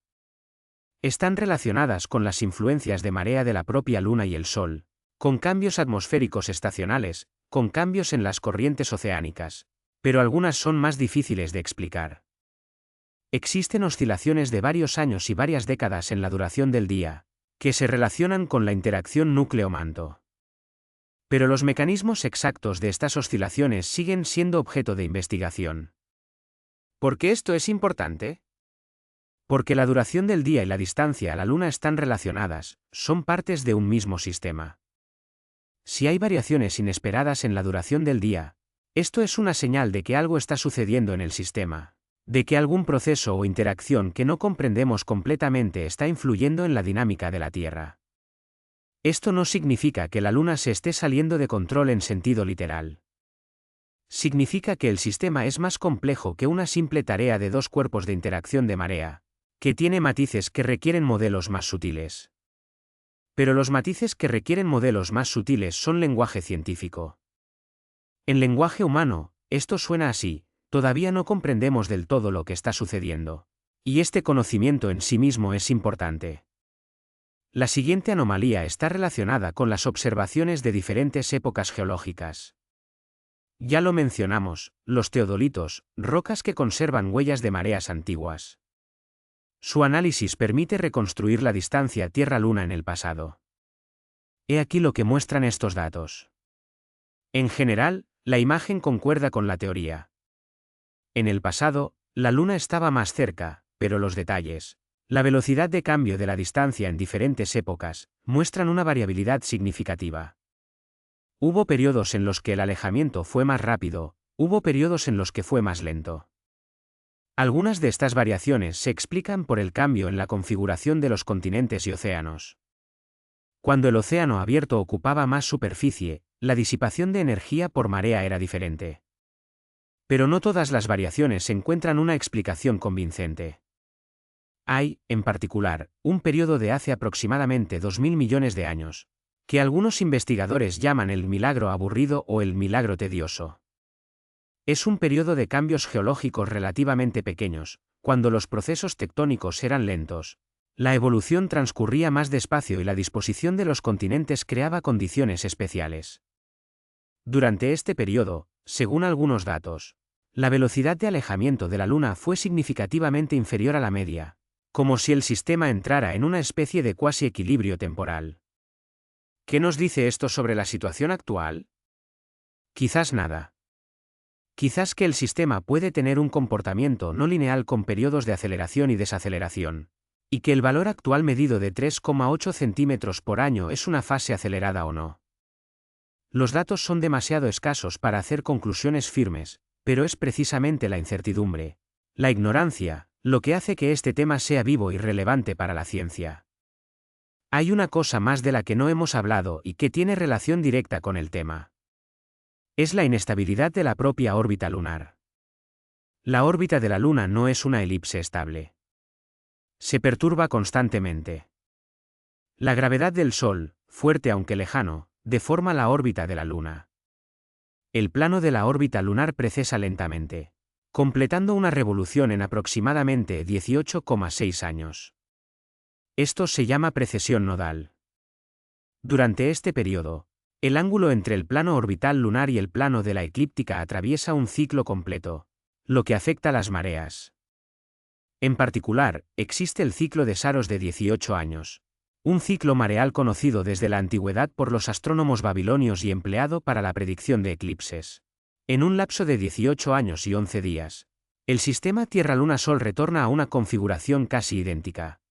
Están relacionadas con las influencias de marea de la propia Luna y el Sol, con cambios atmosféricos estacionales, con cambios en las corrientes oceánicas, pero algunas son más difíciles de explicar. Existen oscilaciones de varios años y varias décadas en la duración del día, que se relacionan con la interacción núcleo-manto. Pero los mecanismos exactos de estas oscilaciones siguen siendo objeto de investigación. ¿Por qué esto es importante? Porque la duración del día y la distancia a la Luna están relacionadas, son partes de un mismo sistema. Si hay variaciones inesperadas en la duración del día, esto es una señal de que algo está sucediendo en el sistema, de que algún proceso o interacción que no comprendemos completamente está influyendo en la dinámica de la Tierra. Esto no significa que la Luna se esté saliendo de control en sentido literal. Significa que el sistema es más complejo que una simple tarea de 2 cuerpos de interacción de marea, que tiene matices que requieren modelos más sutiles. Pero los matices que requieren modelos más sutiles son lenguaje científico. En lenguaje humano, esto suena así: todavía no comprendemos del todo lo que está sucediendo. Y este conocimiento en sí mismo es importante. La siguiente anomalía está relacionada con las observaciones de diferentes épocas geológicas. Ya lo mencionamos, los teodolitos, rocas que conservan huellas de mareas antiguas. Su análisis permite reconstruir la distancia Tierra-Luna en el pasado. He aquí lo que muestran estos datos. En general, la imagen concuerda con la teoría. En el pasado, la Luna estaba más cerca, pero los detalles, la velocidad de cambio de la distancia en diferentes épocas, muestran una variabilidad significativa. Hubo periodos en los que el alejamiento fue más rápido, hubo periodos en los que fue más lento. Algunas de estas variaciones se explican por el cambio en la configuración de los continentes y océanos. Cuando el océano abierto ocupaba más superficie, la disipación de energía por marea era diferente. Pero no todas las variaciones encuentran una explicación convincente. Hay, en particular, un periodo de hace aproximadamente 2000 millones de años, que algunos investigadores llaman el milagro aburrido o el milagro tedioso. Es un periodo de cambios geológicos relativamente pequeños, cuando los procesos tectónicos eran lentos. La evolución transcurría más despacio y la disposición de los continentes creaba condiciones especiales. Durante este periodo, según algunos datos, la velocidad de alejamiento de la Luna fue significativamente inferior a la media, como si el sistema entrara en una especie de cuasi equilibrio temporal. ¿Qué nos dice esto sobre la situación actual? Quizás nada. Quizás que el sistema puede tener un comportamiento no lineal con periodos de aceleración y desaceleración, y que el valor actual medido de 3,8 centímetros por año es una fase acelerada o no. Los datos son demasiado escasos para hacer conclusiones firmes, pero es precisamente la incertidumbre, la ignorancia, lo que hace que este tema sea vivo y relevante para la ciencia. Hay una cosa más de la que no hemos hablado y que tiene relación directa con el tema. Es la inestabilidad de la propia órbita lunar. La órbita de la Luna no es una elipse estable. Se perturba constantemente. La gravedad del Sol, fuerte aunque lejano, deforma la órbita de la Luna. El plano de la órbita lunar precesa lentamente, completando una revolución en aproximadamente 18,6 años. Esto se llama precesión nodal. Durante este periodo, el ángulo entre el plano orbital lunar y el plano de la eclíptica atraviesa un ciclo completo, lo que afecta las mareas. En particular, existe el ciclo de Saros de 18 años, un ciclo mareal conocido desde la antigüedad por los astrónomos babilonios y empleado para la predicción de eclipses. En un lapso de 18 años y 11 días, el sistema Tierra-Luna-Sol retorna a una configuración casi idéntica.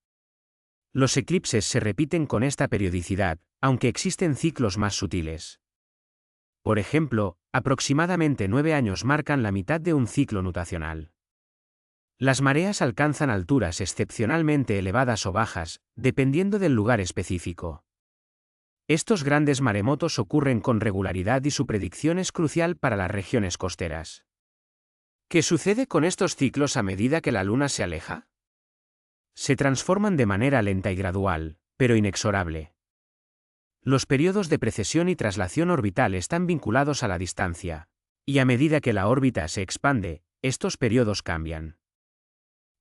Los eclipses se repiten con esta periodicidad, aunque existen ciclos más sutiles. Por ejemplo, aproximadamente 9 años marcan la mitad de un ciclo nutacional. Las mareas alcanzan alturas excepcionalmente elevadas o bajas, dependiendo del lugar específico. Estos grandes maremotos ocurren con regularidad y su predicción es crucial para las regiones costeras. ¿Qué sucede con estos ciclos a medida que la Luna se aleja? Se transforman de manera lenta y gradual, pero inexorable. Los periodos de precesión y traslación orbital están vinculados a la distancia, y a medida que la órbita se expande, estos periodos cambian.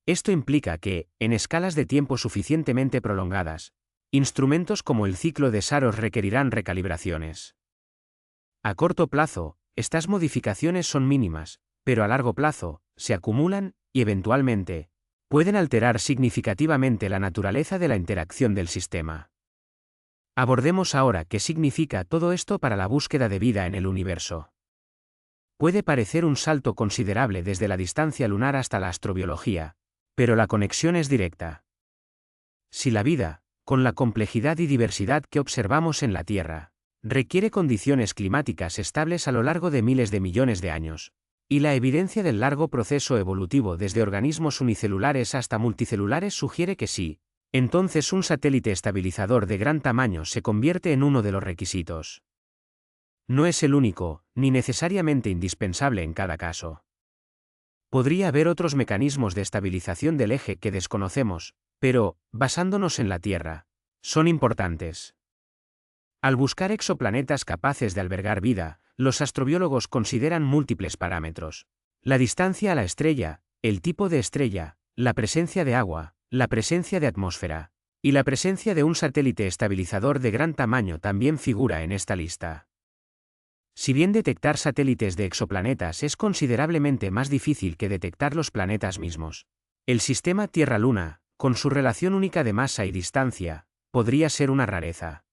Esto implica que, en escalas de tiempo suficientemente prolongadas, instrumentos como el ciclo de Saros requerirán recalibraciones. A corto plazo, estas modificaciones son mínimas, pero a largo plazo, se acumulan, y eventualmente, pueden alterar significativamente la naturaleza de la interacción del sistema. Abordemos ahora qué significa todo esto para la búsqueda de vida en el universo. Puede parecer un salto considerable desde la distancia lunar hasta la astrobiología, pero la conexión es directa. Si la vida, con la complejidad y diversidad que observamos en la Tierra, requiere condiciones climáticas estables a lo largo de miles de millones de años, y la evidencia del largo proceso evolutivo desde organismos unicelulares hasta multicelulares sugiere que sí, entonces un satélite estabilizador de gran tamaño se convierte en uno de los requisitos. No es el único, ni necesariamente indispensable en cada caso. Podría haber otros mecanismos de estabilización del eje que desconocemos, pero, basándonos en la Tierra, son importantes. Al buscar exoplanetas capaces de albergar vida, los astrobiólogos consideran múltiples parámetros: la distancia a la estrella, el tipo de estrella, la presencia de agua, la presencia de atmósfera, y la presencia de un satélite estabilizador de gran tamaño también figura en esta lista. Si bien detectar satélites de exoplanetas es considerablemente más difícil que detectar los planetas mismos, el sistema Tierra-Luna, con su relación única de masa y distancia, podría ser una rareza.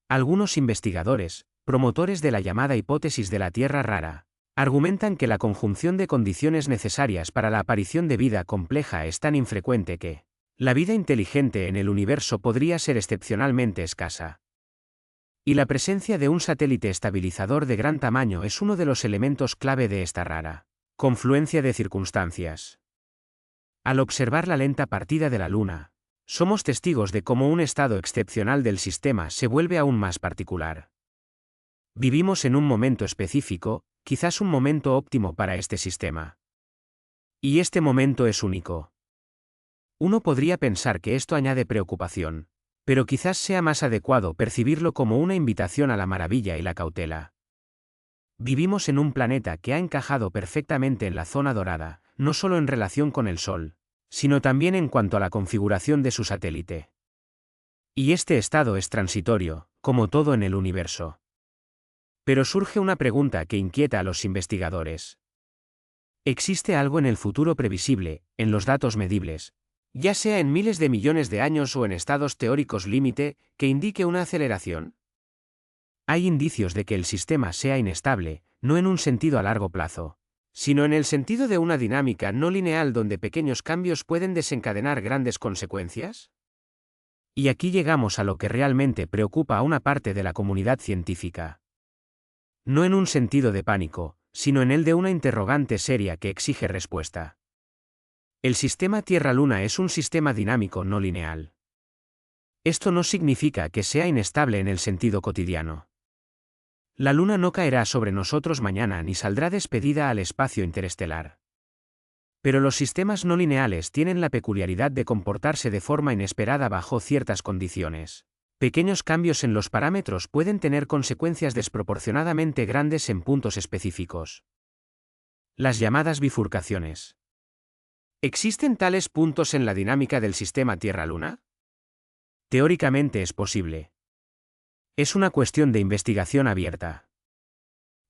Algunos investigadores, promotores de la llamada hipótesis de la Tierra rara, argumentan que la conjunción de condiciones necesarias para la aparición de vida compleja es tan infrecuente que la vida inteligente en el universo podría ser excepcionalmente escasa. Y la presencia de un satélite estabilizador de gran tamaño es uno de los elementos clave de esta rara confluencia de circunstancias. Al observar la lenta partida de la Luna, somos testigos de cómo un estado excepcional del sistema se vuelve aún más particular. Vivimos en un momento específico, quizás un momento óptimo para este sistema. Y este momento es único. Uno podría pensar que esto añade preocupación, pero quizás sea más adecuado percibirlo como una invitación a la maravilla y la cautela. Vivimos en un planeta que ha encajado perfectamente en la zona dorada, no solo en relación con el Sol, sino también en cuanto a la configuración de su satélite. Y este estado es transitorio, como todo en el universo. Pero surge una pregunta que inquieta a los investigadores. ¿Existe algo en el futuro previsible, en los datos medibles, ya sea en miles de millones de años o en estados teóricos límite, que indique una aceleración? Hay indicios de que el sistema sea inestable, no en un sentido a largo plazo, sino en el sentido de una dinámica no lineal donde pequeños cambios pueden desencadenar grandes consecuencias. Y aquí llegamos a lo que realmente preocupa a una parte de la comunidad científica. No en un sentido de pánico, sino en el de una interrogante seria que exige respuesta. El sistema Tierra-Luna es un sistema dinámico no lineal. Esto no significa que sea inestable en el sentido cotidiano. La Luna no caerá sobre nosotros mañana ni saldrá despedida al espacio interestelar. Pero los sistemas no lineales tienen la peculiaridad de comportarse de forma inesperada bajo ciertas condiciones. Pequeños cambios en los parámetros pueden tener consecuencias desproporcionadamente grandes en puntos específicos. Las llamadas bifurcaciones. ¿Existen tales puntos en la dinámica del sistema Tierra-Luna? Teóricamente es posible. Es una cuestión de investigación abierta.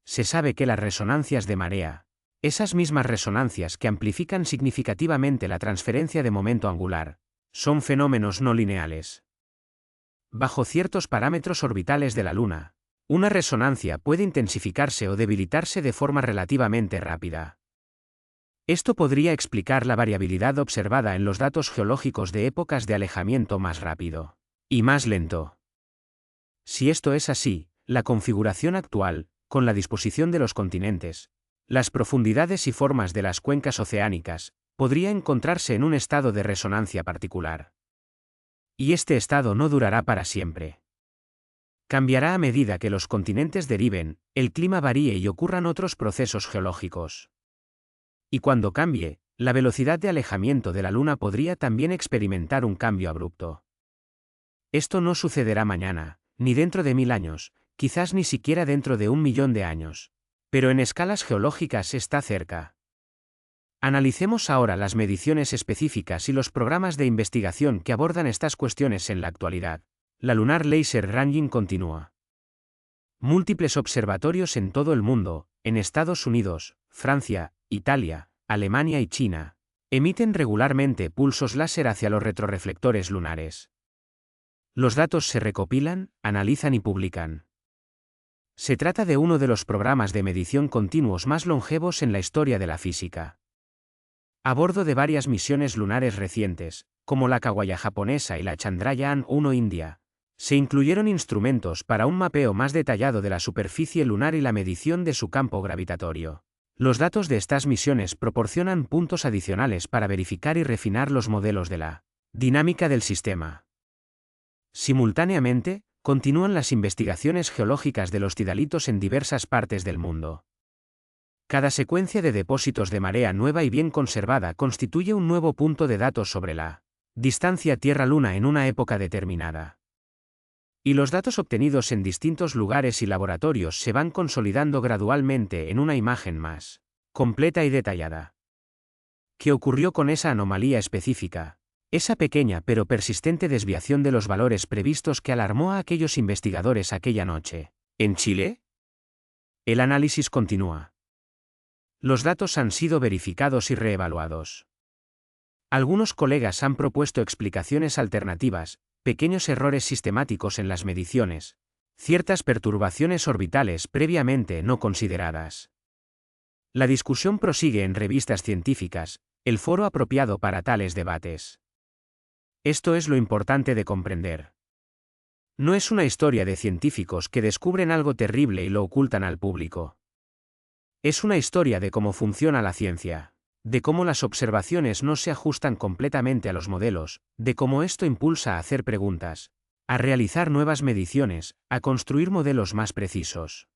Se sabe que las resonancias de marea, esas mismas resonancias que amplifican significativamente la transferencia de momento angular, son fenómenos no lineales. Bajo ciertos parámetros orbitales de la Luna, una resonancia puede intensificarse o debilitarse de forma relativamente rápida. Esto podría explicar la variabilidad observada en los datos geológicos de épocas de alejamiento más rápido y más lento. Si esto es así, la configuración actual, con la disposición de los continentes, las profundidades y formas de las cuencas oceánicas, podría encontrarse en un estado de resonancia particular. Y este estado no durará para siempre. Cambiará a medida que los continentes deriven, el clima varíe y ocurran otros procesos geológicos. Y cuando cambie, la velocidad de alejamiento de la Luna podría también experimentar un cambio abrupto. Esto no sucederá mañana, ni dentro de 1000 años, quizás ni siquiera dentro de 1 millón de años. Pero en escalas geológicas está cerca. Analicemos ahora las mediciones específicas y los programas de investigación que abordan estas cuestiones en la actualidad. La Lunar Laser Ranging continúa. Múltiples observatorios en todo el mundo, en Estados Unidos, Francia, Italia, Alemania y China, emiten regularmente pulsos láser hacia los retroreflectores lunares. Los datos se recopilan, analizan y publican. Se trata de uno de los programas de medición continuos más longevos en la historia de la física. A bordo de varias misiones lunares recientes, como la Kawaya japonesa y la Chandrayaan-1 India, se incluyeron instrumentos para un mapeo más detallado de la superficie lunar y la medición de su campo gravitatorio. Los datos de estas misiones proporcionan puntos adicionales para verificar y refinar los modelos de la dinámica del sistema. Simultáneamente, continúan las investigaciones geológicas de los tidalitos en diversas partes del mundo. Cada secuencia de depósitos de marea nueva y bien conservada constituye un nuevo punto de datos sobre la distancia Tierra-Luna en una época determinada. Y los datos obtenidos en distintos lugares y laboratorios se van consolidando gradualmente en una imagen más completa y detallada. ¿Qué ocurrió con esa anomalía específica? Esa pequeña pero persistente desviación de los valores previstos que alarmó a aquellos investigadores aquella noche. ¿En Chile? El análisis continúa. Los datos han sido verificados y reevaluados. Algunos colegas han propuesto explicaciones alternativas, pequeños errores sistemáticos en las mediciones, ciertas perturbaciones orbitales previamente no consideradas. La discusión prosigue en revistas científicas, el foro apropiado para tales debates. Esto es lo importante de comprender. No es una historia de científicos que descubren algo terrible y lo ocultan al público. Es una historia de cómo funciona la ciencia, de cómo las observaciones no se ajustan completamente a los modelos, de cómo esto impulsa a hacer preguntas, a realizar nuevas mediciones, a construir modelos más precisos.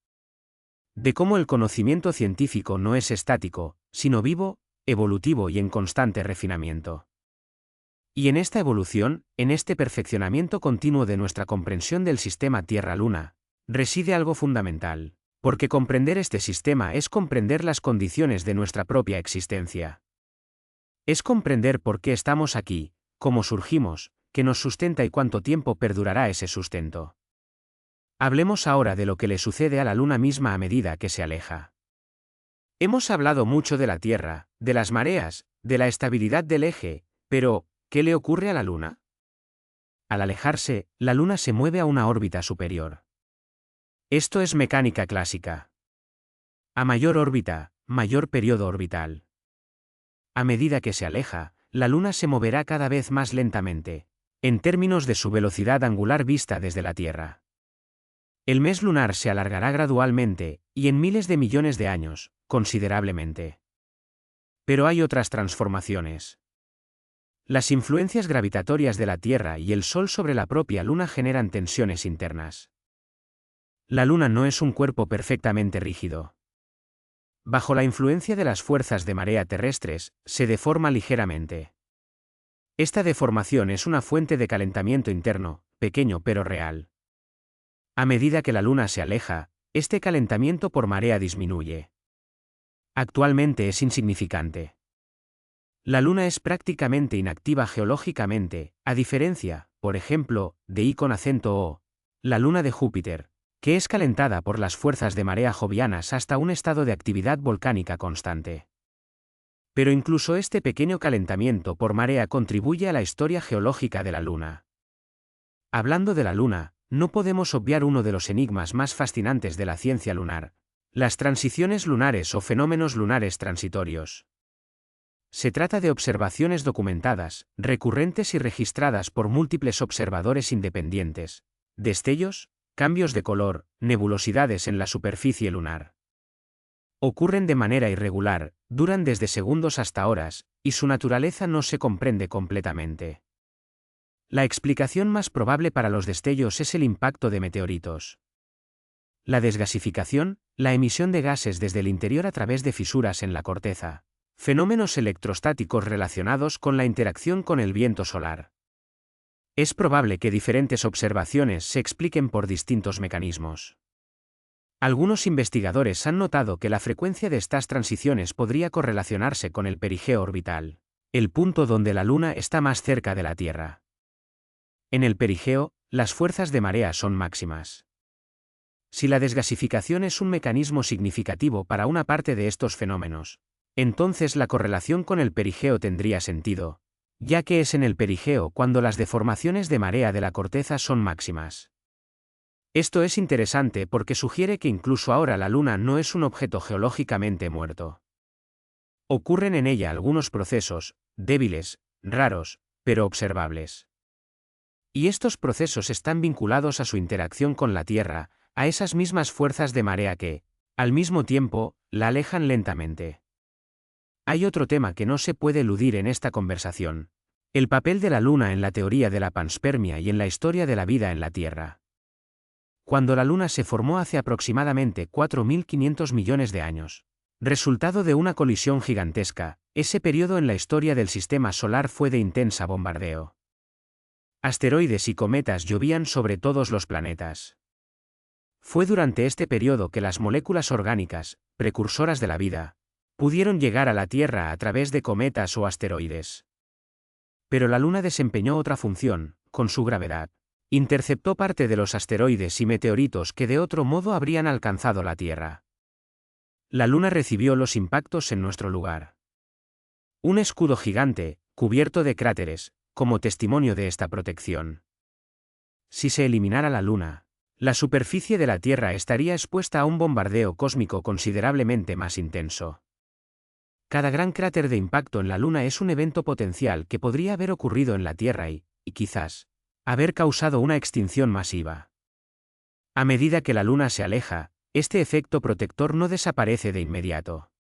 De cómo el conocimiento científico no es estático, sino vivo, evolutivo y en constante refinamiento. Y en esta evolución, en este perfeccionamiento continuo de nuestra comprensión del sistema Tierra-Luna, reside algo fundamental. Porque comprender este sistema es comprender las condiciones de nuestra propia existencia. Es comprender por qué estamos aquí, cómo surgimos, qué nos sustenta y cuánto tiempo perdurará ese sustento. Hablemos ahora de lo que le sucede a la Luna misma a medida que se aleja. Hemos hablado mucho de la Tierra, de las mareas, de la estabilidad del eje, pero, ¿qué le ocurre a la Luna? Al alejarse, la Luna se mueve a una órbita superior. Esto es mecánica clásica. A mayor órbita, mayor periodo orbital. A medida que se aleja, la Luna se moverá cada vez más lentamente, en términos de su velocidad angular vista desde la Tierra. El mes lunar se alargará gradualmente, y en miles de millones de años, considerablemente. Pero hay otras transformaciones. Las influencias gravitatorias de la Tierra y el Sol sobre la propia Luna generan tensiones internas. La Luna no es un cuerpo perfectamente rígido. Bajo la influencia de las fuerzas de marea terrestres, se deforma ligeramente. Esta deformación es una fuente de calentamiento interno, pequeño pero real. A medida que la Luna se aleja, este calentamiento por marea disminuye. Actualmente es insignificante. La Luna es prácticamente inactiva geológicamente, a diferencia, por ejemplo, de I con acento O, la Luna de Júpiter, que es calentada por las fuerzas de marea jovianas hasta un estado de actividad volcánica constante. Pero incluso este pequeño calentamiento por marea contribuye a la historia geológica de la Luna. Hablando de la Luna, no podemos obviar uno de los enigmas más fascinantes de la ciencia lunar: las transiciones lunares o fenómenos lunares transitorios. Se trata de observaciones documentadas, recurrentes y registradas por múltiples observadores independientes, destellos, cambios de color, nebulosidades en la superficie lunar. Ocurren de manera irregular, duran desde segundos hasta horas, y su naturaleza no se comprende completamente. La explicación más probable para los destellos es el impacto de meteoritos. La desgasificación, la emisión de gases desde el interior a través de fisuras en la corteza. Fenómenos electrostáticos relacionados con la interacción con el viento solar. Es probable que diferentes observaciones se expliquen por distintos mecanismos. Algunos investigadores han notado que la frecuencia de estas transiciones podría correlacionarse con el perigeo orbital, el punto donde la Luna está más cerca de la Tierra. En el perigeo, las fuerzas de marea son máximas. Si la desgasificación es un mecanismo significativo para una parte de estos fenómenos, entonces la correlación con el perigeo tendría sentido, ya que es en el perigeo cuando las deformaciones de marea de la corteza son máximas. Esto es interesante porque sugiere que incluso ahora la Luna no es un objeto geológicamente muerto. Ocurren en ella algunos procesos, débiles, raros, pero observables. Y estos procesos están vinculados a su interacción con la Tierra, a esas mismas fuerzas de marea que, al mismo tiempo, la alejan lentamente. Hay otro tema que no se puede eludir en esta conversación: el papel de la Luna en la teoría de la panspermia y en la historia de la vida en la Tierra. Cuando la Luna se formó hace aproximadamente 4.500 millones de años, resultado de una colisión gigantesca, ese periodo en la historia del sistema solar fue de intensa bombardeo. Asteroides y cometas llovían sobre todos los planetas. Fue durante este periodo que las moléculas orgánicas, precursoras de la vida, pudieron llegar a la Tierra a través de cometas o asteroides. Pero la Luna desempeñó otra función: con su gravedad, interceptó parte de los asteroides y meteoritos que de otro modo habrían alcanzado la Tierra. La Luna recibió los impactos en nuestro lugar. Un escudo gigante, cubierto de cráteres, como testimonio de esta protección. Si se eliminara la Luna, la superficie de la Tierra estaría expuesta a un bombardeo cósmico considerablemente más intenso. Cada gran cráter de impacto en la Luna es un evento potencial que podría haber ocurrido en la Tierra y quizás, haber causado una extinción masiva. A medida que la Luna se aleja, este efecto protector no desaparece de inmediato.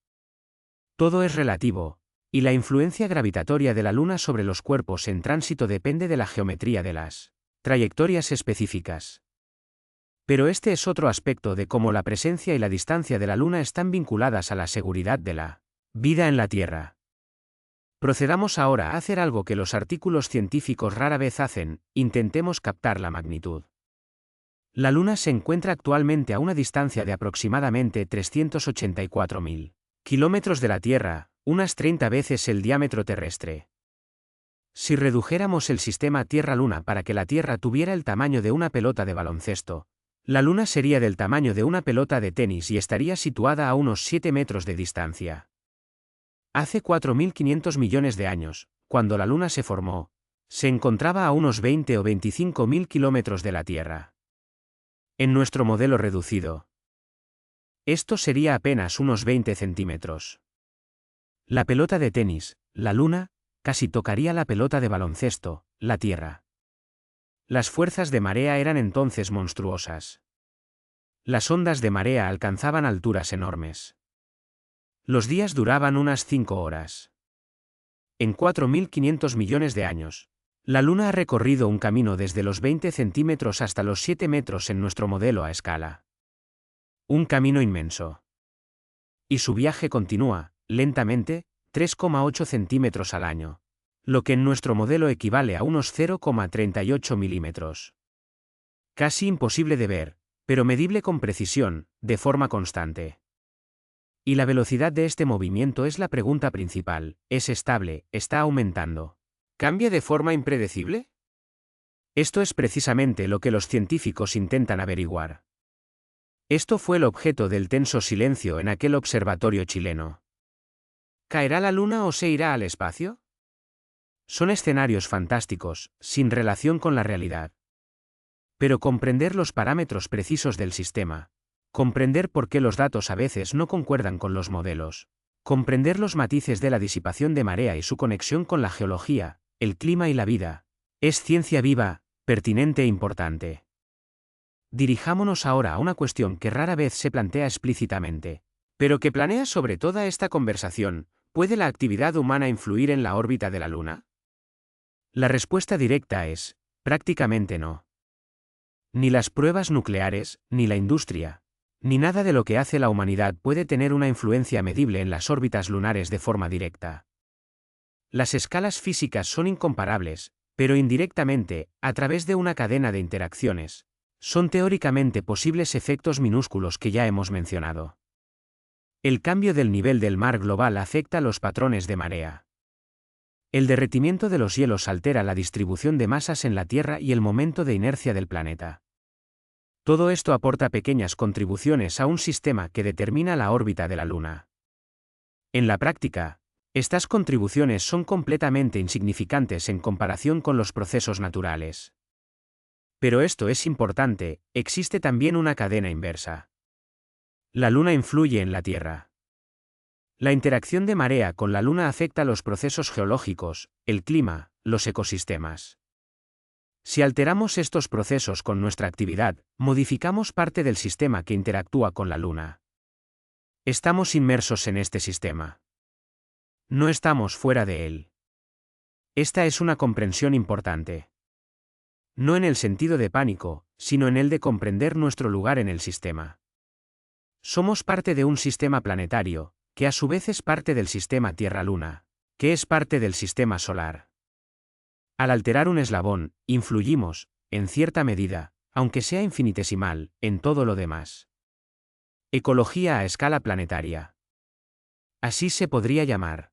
Todo es relativo, y la influencia gravitatoria de la Luna sobre los cuerpos en tránsito depende de la geometría de las trayectorias específicas. Pero este es otro aspecto de cómo la presencia y la distancia de la Luna están vinculadas a la seguridad de la vida en la Tierra. Procedamos ahora a hacer algo que los artículos científicos rara vez hacen: intentemos captar la magnitud. La Luna se encuentra actualmente a una distancia de aproximadamente 384.000 kilómetros de la Tierra, unas 30 veces el diámetro terrestre. Si redujéramos el sistema Tierra-Luna para que la Tierra tuviera el tamaño de una pelota de baloncesto, la Luna sería del tamaño de una pelota de tenis y estaría situada a unos 7 metros de distancia. Hace 4.500 millones de años, cuando la Luna se formó, se encontraba a unos 20 o 25.000 kilómetros de la Tierra. En nuestro modelo reducido, esto sería apenas unos 20 centímetros. La pelota de tenis, la Luna, casi tocaría la pelota de baloncesto, la Tierra. Las fuerzas de marea eran entonces monstruosas. Las ondas de marea alcanzaban alturas enormes. Los días duraban unas 5 horas. En 4.500 millones de años, la Luna ha recorrido un camino desde los 20 centímetros hasta los 7 metros en nuestro modelo a escala. Un camino inmenso. Y su viaje continúa, lentamente, 3,8 centímetros al año, lo que en nuestro modelo equivale a unos 0,38 milímetros. Casi imposible de ver, pero medible con precisión, de forma constante. Y la velocidad de este movimiento es la pregunta principal: ¿es estable, está aumentando? ¿Cambia de forma impredecible? Esto es precisamente lo que los científicos intentan averiguar. Esto fue el objeto del tenso silencio en aquel observatorio chileno. ¿Caerá la Luna o se irá al espacio? Son escenarios fantásticos, sin relación con la realidad. Pero comprender los parámetros precisos del sistema, comprender por qué los datos a veces no concuerdan con los modelos, comprender los matices de la disipación de marea y su conexión con la geología, el clima y la vida, es ciencia viva, pertinente e importante. Dirijámonos ahora a una cuestión que rara vez se plantea explícitamente, pero que planea sobre toda esta conversación: ¿puede la actividad humana influir en la órbita de la Luna? La respuesta directa es: prácticamente no. Ni las pruebas nucleares, ni la industria, ni nada de lo que hace la humanidad puede tener una influencia medible en las órbitas lunares de forma directa. Las escalas físicas son incomparables, pero indirectamente, a través de una cadena de interacciones, son teóricamente posibles efectos minúsculos que ya hemos mencionado. El cambio del nivel del mar global afecta los patrones de marea. El derretimiento de los hielos altera la distribución de masas en la Tierra y el momento de inercia del planeta. Todo esto aporta pequeñas contribuciones a un sistema que determina la órbita de la Luna. En la práctica, estas contribuciones son completamente insignificantes en comparación con los procesos naturales. Pero esto es importante: existe también una cadena inversa. La Luna influye en la Tierra. La interacción de marea con la Luna afecta los procesos geológicos, el clima, los ecosistemas. Si alteramos estos procesos con nuestra actividad, modificamos parte del sistema que interactúa con la Luna. Estamos inmersos en este sistema. No estamos fuera de él. Esta es una comprensión importante. No en el sentido de pánico, sino en el de comprender nuestro lugar en el sistema. Somos parte de un sistema planetario, que a su vez es parte del sistema Tierra-Luna, que es parte del sistema solar. Al alterar un eslabón, influimos, en cierta medida, aunque sea infinitesimal, en todo lo demás. Ecología a escala planetaria. Así se podría llamar.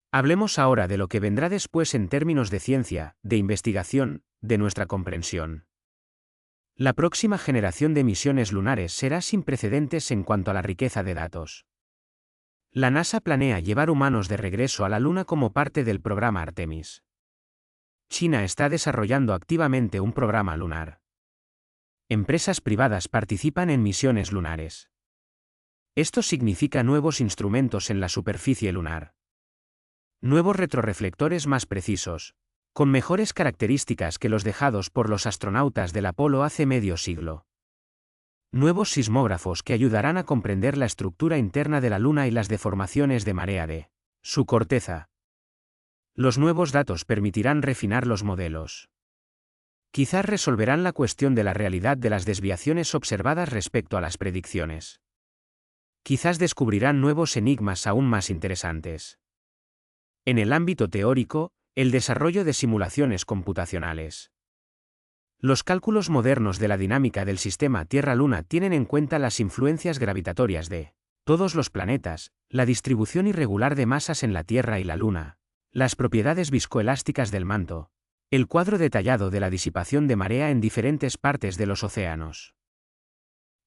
Hablemos ahora de lo que vendrá después en términos de ciencia, de investigación, de nuestra comprensión. La próxima generación de misiones lunares será sin precedentes en cuanto a la riqueza de datos. La NASA planea llevar humanos de regreso a la Luna como parte del programa Artemis. China está desarrollando activamente un programa lunar. Empresas privadas participan en misiones lunares. Esto significa nuevos instrumentos en la superficie lunar. Nuevos retroreflectores más precisos, con mejores características que los dejados por los astronautas del Apolo hace medio siglo. Nuevos sismógrafos que ayudarán a comprender la estructura interna de la Luna y las deformaciones de marea de su corteza. Los nuevos datos permitirán refinar los modelos. Quizás resolverán la cuestión de la realidad de las desviaciones observadas respecto a las predicciones. Quizás descubrirán nuevos enigmas aún más interesantes. En el ámbito teórico, el desarrollo de simulaciones computacionales. Los cálculos modernos de la dinámica del sistema Tierra-Luna tienen en cuenta las influencias gravitatorias de todos los planetas, la distribución irregular de masas en la Tierra y la Luna, las propiedades viscoelásticas del manto, el cuadro detallado de la disipación de marea en diferentes partes de los océanos.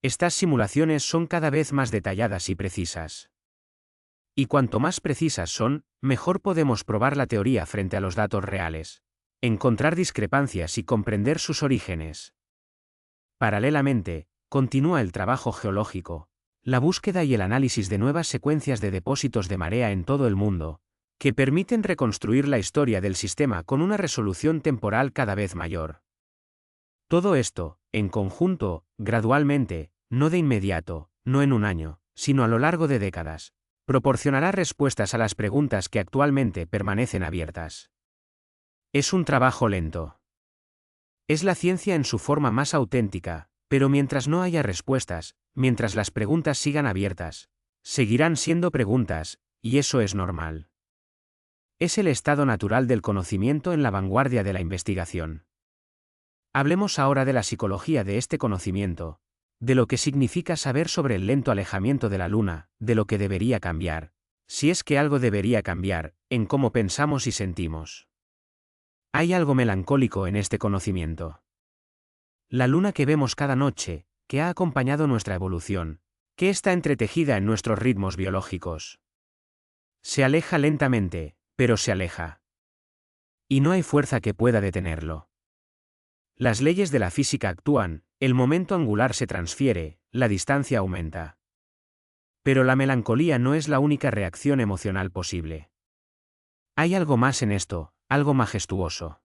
Estas simulaciones son cada vez más detalladas y precisas. Y cuanto más precisas son, mejor podemos probar la teoría frente a los datos reales, encontrar discrepancias y comprender sus orígenes. Paralelamente, continúa el trabajo geológico, la búsqueda y el análisis de nuevas secuencias de depósitos de marea en todo el mundo, que permiten reconstruir la historia del sistema con una resolución temporal cada vez mayor. Todo esto, en conjunto, gradualmente, no de inmediato, no en un año, sino a lo largo de décadas, proporcionará respuestas a las preguntas que actualmente permanecen abiertas. Es un trabajo lento. Es la ciencia en su forma más auténtica, pero mientras no haya respuestas, mientras las preguntas sigan abiertas, seguirán siendo preguntas, y eso es normal. Es el estado natural del conocimiento en la vanguardia de la investigación. Hablemos ahora de la psicología de este conocimiento, de lo que significa saber sobre el lento alejamiento de la Luna, de lo que debería cambiar, si es que algo debería cambiar, en cómo pensamos y sentimos. Hay algo melancólico en este conocimiento. La Luna que vemos cada noche, que ha acompañado nuestra evolución, que está entretejida en nuestros ritmos biológicos. Se aleja lentamente, pero se aleja. Y no hay fuerza que pueda detenerlo. Las leyes de la física actúan, el momento angular se transfiere, la distancia aumenta. Pero la melancolía no es la única reacción emocional posible. Hay algo más en esto, algo majestuoso.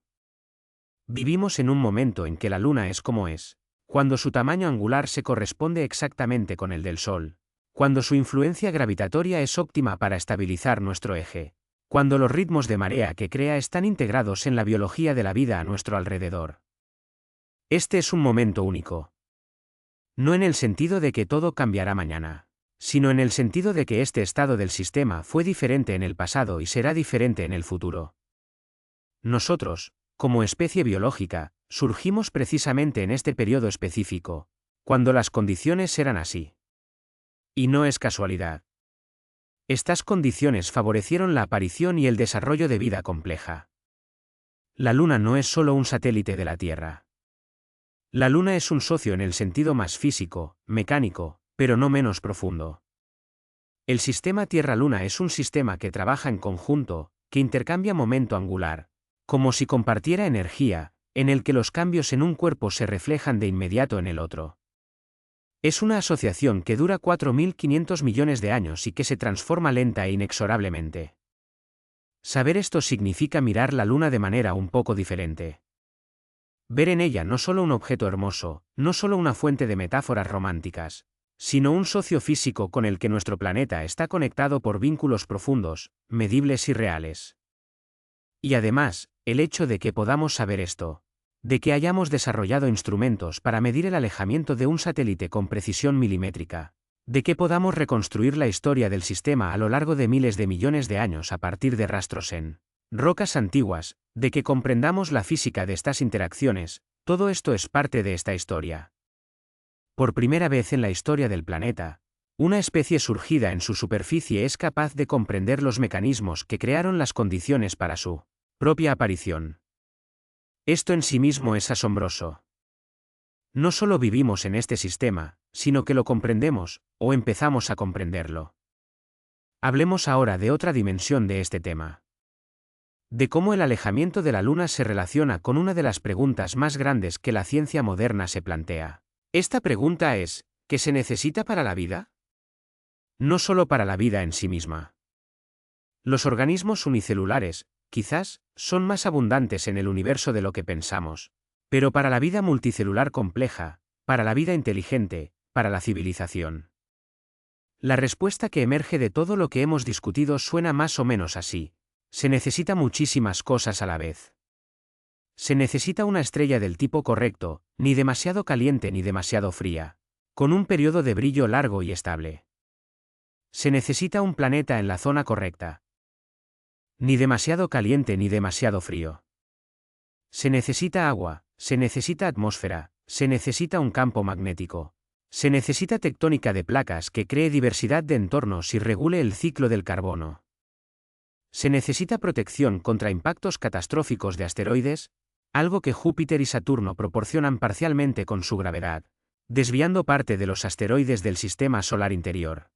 Vivimos en un momento en que la Luna es como es, cuando su tamaño angular se corresponde exactamente con el del Sol, cuando su influencia gravitatoria es óptima para estabilizar nuestro eje, cuando los ritmos de marea que crea están integrados en la biología de la vida a nuestro alrededor. Este es un momento único. No en el sentido de que todo cambiará mañana, sino en el sentido de que este estado del sistema fue diferente en el pasado y será diferente en el futuro. Nosotros, como especie biológica, surgimos precisamente en este periodo específico, cuando las condiciones eran así. Y no es casualidad. Estas condiciones favorecieron la aparición y el desarrollo de vida compleja. La Luna no es solo un satélite de la Tierra. La Luna es un socio en el sentido más físico, mecánico, pero no menos profundo. El sistema Tierra-Luna es un sistema que trabaja en conjunto, que intercambia momento angular, como si compartiera energía, en el que los cambios en un cuerpo se reflejan de inmediato en el otro. Es una asociación que dura 4.500 millones de años y que se transforma lenta e inexorablemente. Saber esto significa mirar la Luna de manera un poco diferente. Ver en ella no solo un objeto hermoso, no solo una fuente de metáforas románticas, sino un socio físico con el que nuestro planeta está conectado por vínculos profundos, medibles y reales. Y además, el hecho de que podamos saber esto, de que hayamos desarrollado instrumentos para medir el alejamiento de un satélite con precisión milimétrica, de que podamos reconstruir la historia del sistema a lo largo de miles de millones de años a partir de rastros en rocas antiguas, de que comprendamos la física de estas interacciones, todo esto es parte de esta historia. Por primera vez en la historia del planeta, una especie surgida en su superficie es capaz de comprender los mecanismos que crearon las condiciones para su propia aparición. Esto en sí mismo es asombroso. No solo vivimos en este sistema, sino que lo comprendemos, o empezamos a comprenderlo. Hablemos ahora de otra dimensión de este tema. De cómo el alejamiento de la Luna se relaciona con una de las preguntas más grandes que la ciencia moderna se plantea. Esta pregunta es, ¿qué se necesita para la vida? No solo para la vida en sí misma. Los organismos unicelulares, quizás, son más abundantes en el universo de lo que pensamos, pero para la vida multicelular compleja, para la vida inteligente, para la civilización. La respuesta que emerge de todo lo que hemos discutido suena más o menos así. Se necesita muchísimas cosas a la vez. Se necesita una estrella del tipo correcto, ni demasiado caliente ni demasiado fría, con un periodo de brillo largo y estable. Se necesita un planeta en la zona correcta. Ni demasiado caliente ni demasiado frío. Se necesita agua, Se necesita atmósfera, se necesita un campo magnético. Se necesita tectónica de placas que cree diversidad de entornos y regule el ciclo del carbono. Se necesita protección contra impactos catastróficos de asteroides, algo que Júpiter y Saturno proporcionan parcialmente con su gravedad, desviando parte de los asteroides del sistema solar interior.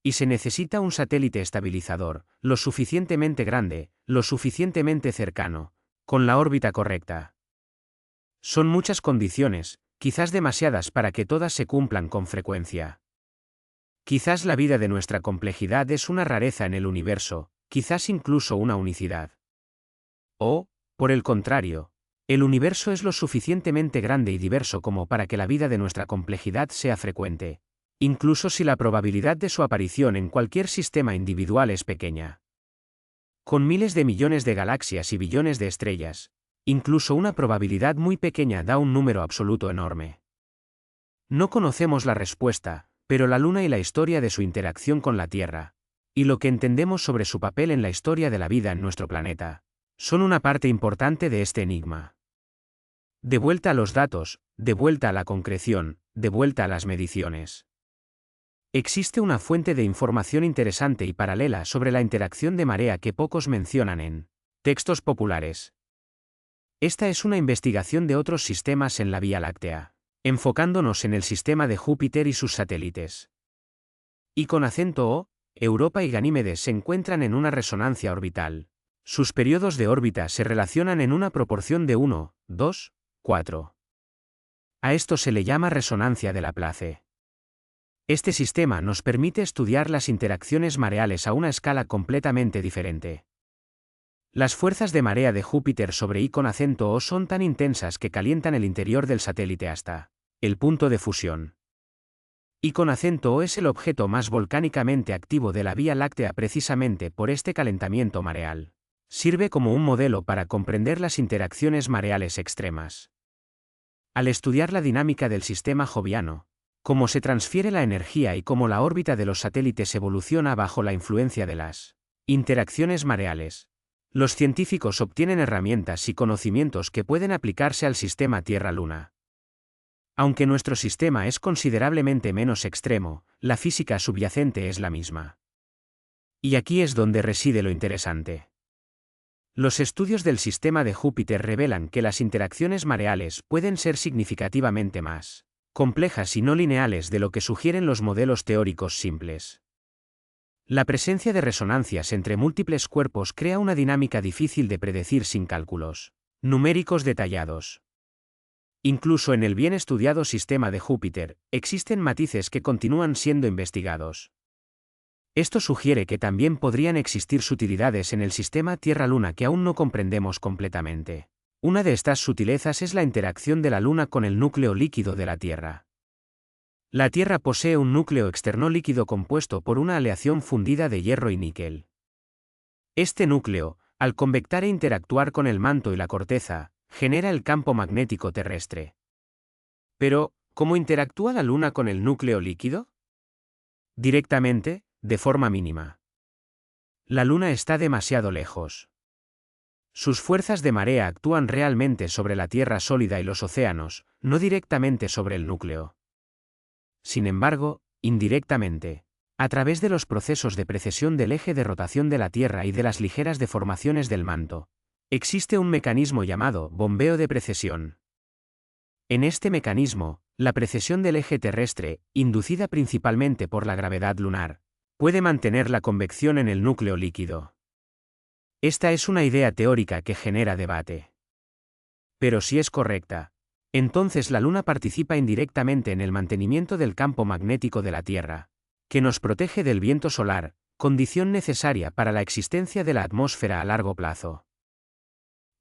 Y se necesita un satélite estabilizador, lo suficientemente grande, lo suficientemente cercano, con la órbita correcta. Son muchas condiciones, quizás demasiadas para que todas se cumplan con frecuencia. Quizás la vida de nuestra complejidad es una rareza en el universo, quizás incluso una unicidad. O, por el contrario, el universo es lo suficientemente grande y diverso como para que la vida de nuestra complejidad sea frecuente, incluso si la probabilidad de su aparición en cualquier sistema individual es pequeña. Con miles de millones de galaxias y billones de estrellas, incluso una probabilidad muy pequeña da un número absoluto enorme. No conocemos la respuesta, pero la Luna y la historia de su interacción con la Tierra, y lo que entendemos sobre su papel en la historia de la vida en nuestro planeta, son una parte importante de este enigma. De vuelta a los datos, de vuelta a la concreción, de vuelta a las mediciones. Existe una fuente de información interesante y paralela sobre la interacción de marea que pocos mencionan en textos populares. Esta es una investigación de otros sistemas en la Vía Láctea, enfocándonos en el sistema de Júpiter y sus satélites. Y con acento O, Europa y Ganímedes se encuentran en una resonancia orbital. Sus periodos de órbita se relacionan en una proporción de 1, 2, 4. A esto se le llama resonancia de Laplace. Este sistema nos permite estudiar las interacciones mareales a una escala completamente diferente. Las fuerzas de marea de Júpiter sobre I con acento O son tan intensas que calientan el interior del satélite hasta el punto de fusión. I con acento O es el objeto más volcánicamente activo de la Vía Láctea precisamente por este calentamiento mareal. Sirve como un modelo para comprender las interacciones mareales extremas. Al estudiar la dinámica del sistema joviano, cómo se transfiere la energía y cómo la órbita de los satélites evoluciona bajo la influencia de las interacciones mareales, los científicos obtienen herramientas y conocimientos que pueden aplicarse al sistema Tierra-Luna. Aunque nuestro sistema es considerablemente menos extremo, la física subyacente es la misma. Y aquí es donde reside lo interesante. Los estudios del sistema de Júpiter revelan que las interacciones mareales pueden ser significativamente más complejas y no lineales de lo que sugieren los modelos teóricos simples. La presencia de resonancias entre múltiples cuerpos crea una dinámica difícil de predecir sin cálculos numéricos detallados. Incluso en el bien estudiado sistema de Júpiter, existen matices que continúan siendo investigados. Esto sugiere que también podrían existir sutilidades en el sistema Tierra-Luna que aún no comprendemos completamente. Una de estas sutilezas es la interacción de la Luna con el núcleo líquido de la Tierra. La Tierra posee un núcleo externo líquido compuesto por una aleación fundida de hierro y níquel. Este núcleo, al convectar e interactuar con el manto y la corteza, genera el campo magnético terrestre. Pero, ¿cómo interactúa la Luna con el núcleo líquido? Directamente, de forma mínima. La Luna está demasiado lejos. Sus fuerzas de marea actúan realmente sobre la Tierra sólida y los océanos, no directamente sobre el núcleo. Sin embargo, indirectamente, a través de los procesos de precesión del eje de rotación de la Tierra y de las ligeras deformaciones del manto, existe un mecanismo llamado bombeo de precesión. En este mecanismo, la precesión del eje terrestre, inducida principalmente por la gravedad lunar, puede mantener la convección en el núcleo líquido. Esta es una idea teórica que genera debate. Pero si es correcta, entonces la Luna participa indirectamente en el mantenimiento del campo magnético de la Tierra, que nos protege del viento solar, condición necesaria para la existencia de la atmósfera a largo plazo.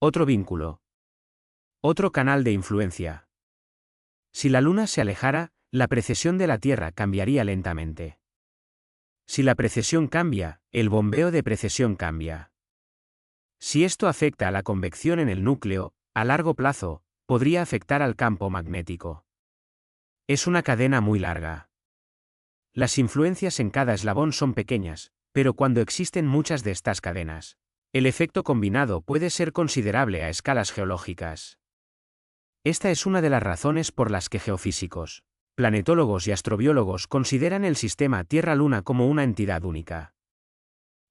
Otro vínculo. Otro canal de influencia. Si la Luna se alejara, la precesión de la Tierra cambiaría lentamente. Si la precesión cambia, el bombeo de precesión cambia. Si esto afecta a la convección en el núcleo, a largo plazo, podría afectar al campo magnético. Es una cadena muy larga. Las influencias en cada eslabón son pequeñas, pero cuando existen muchas de estas cadenas, el efecto combinado puede ser considerable a escalas geológicas. Esta es una de las razones por las que geofísicos, planetólogos y astrobiólogos consideran el sistema Tierra-Luna como una entidad única.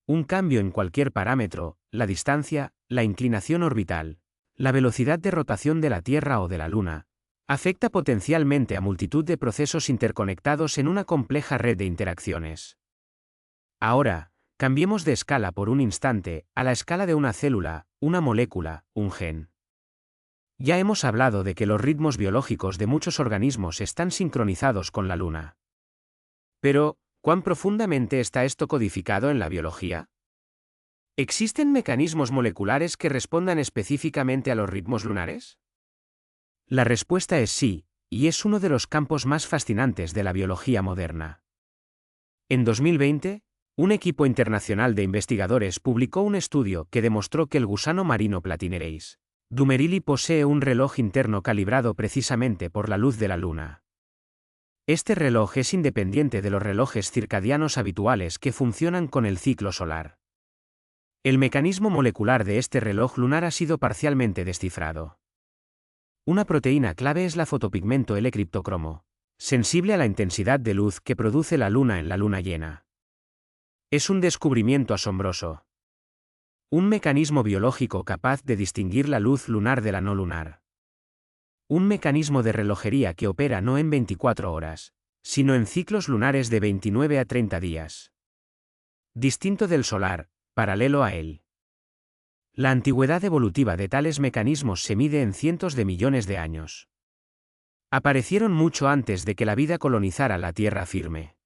Un cambio en cualquier parámetro, la distancia, la inclinación orbital, la velocidad de rotación de la Tierra o de la Luna, afecta potencialmente a multitud de procesos interconectados en una compleja red de interacciones. Ahora, cambiemos de escala por un instante, a la escala de una célula, una molécula, un gen. Ya hemos hablado de que los ritmos biológicos de muchos organismos están sincronizados con la Luna. Pero, ¿cuán profundamente está esto codificado en la biología? ¿Existen mecanismos moleculares que respondan específicamente a los ritmos lunares? La respuesta es sí, y es uno de los campos más fascinantes de la biología moderna. En 2020, un equipo internacional de investigadores publicó un estudio que demostró que el gusano marino Platinereis dumerili posee un reloj interno calibrado precisamente por la luz de la Luna. Este reloj es independiente de los relojes circadianos habituales que funcionan con el ciclo solar. El mecanismo molecular de este reloj lunar ha sido parcialmente descifrado. Una proteína clave es la fotopigmento L-criptocromo, sensible a la intensidad de luz que produce la Luna en la luna llena. Es un descubrimiento asombroso. Un mecanismo biológico capaz de distinguir la luz lunar de la no lunar. Un mecanismo de relojería que opera no en 24 horas, sino en ciclos lunares de 29 a 30 días. Distinto del solar, paralelo a él. La antigüedad evolutiva de tales mecanismos se mide en cientos de millones de años. Aparecieron mucho antes de que la vida colonizara la Tierra firme.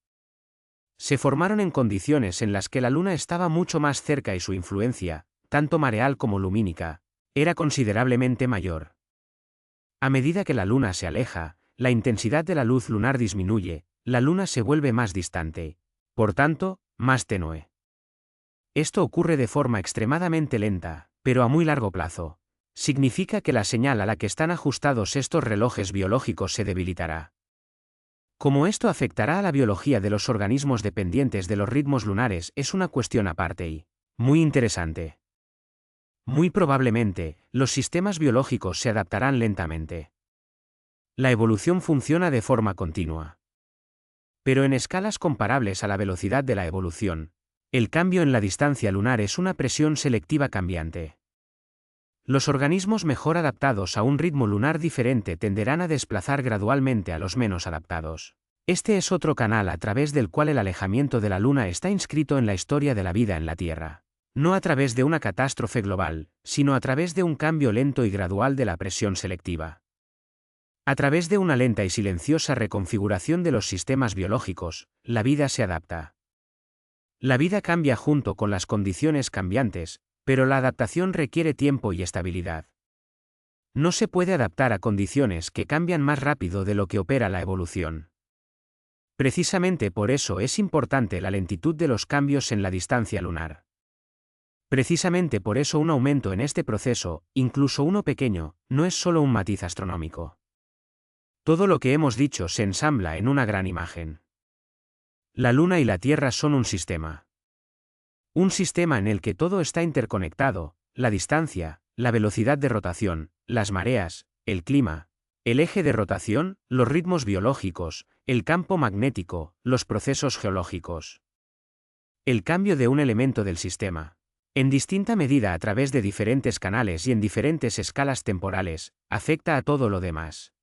Se formaron en condiciones en las que la Luna estaba mucho más cerca y su influencia, tanto mareal como lumínica, era considerablemente mayor. A medida que la Luna se aleja, la intensidad de la luz lunar disminuye, la Luna se vuelve más distante, por tanto, más tenue. Esto ocurre de forma extremadamente lenta, pero a muy largo plazo. Significa que la señal a la que están ajustados estos relojes biológicos se debilitará. Cómo esto afectará a la biología de los organismos dependientes de los ritmos lunares es una cuestión aparte y muy interesante. Muy probablemente, los sistemas biológicos se adaptarán lentamente. La evolución funciona de forma continua. Pero en escalas comparables a la velocidad de la evolución, el cambio en la distancia lunar es una presión selectiva cambiante. Los organismos mejor adaptados a un ritmo lunar diferente tenderán a desplazar gradualmente a los menos adaptados. Este es otro canal a través del cual el alejamiento de la Luna está inscrito en la historia de la vida en la Tierra. No a través de una catástrofe global, sino a través de un cambio lento y gradual de la presión selectiva. A través de una lenta y silenciosa reconfiguración de los sistemas biológicos, la vida se adapta. La vida cambia junto con las condiciones cambiantes, pero la adaptación requiere tiempo y estabilidad. No se puede adaptar a condiciones que cambian más rápido de lo que opera la evolución. Precisamente por eso es importante la lentitud de los cambios en la distancia lunar. Precisamente por eso un aumento en este proceso, incluso uno pequeño, no es solo un matiz astronómico. Todo lo que hemos dicho se ensambla en una gran imagen. La Luna y la Tierra son un sistema. Un sistema en el que todo está interconectado, la distancia, la velocidad de rotación, las mareas, el clima, el eje de rotación, los ritmos biológicos, el campo magnético, los procesos geológicos. El cambio de un elemento del sistema, en distinta medida a través de diferentes canales y en diferentes escalas temporales, afecta a todo lo demás.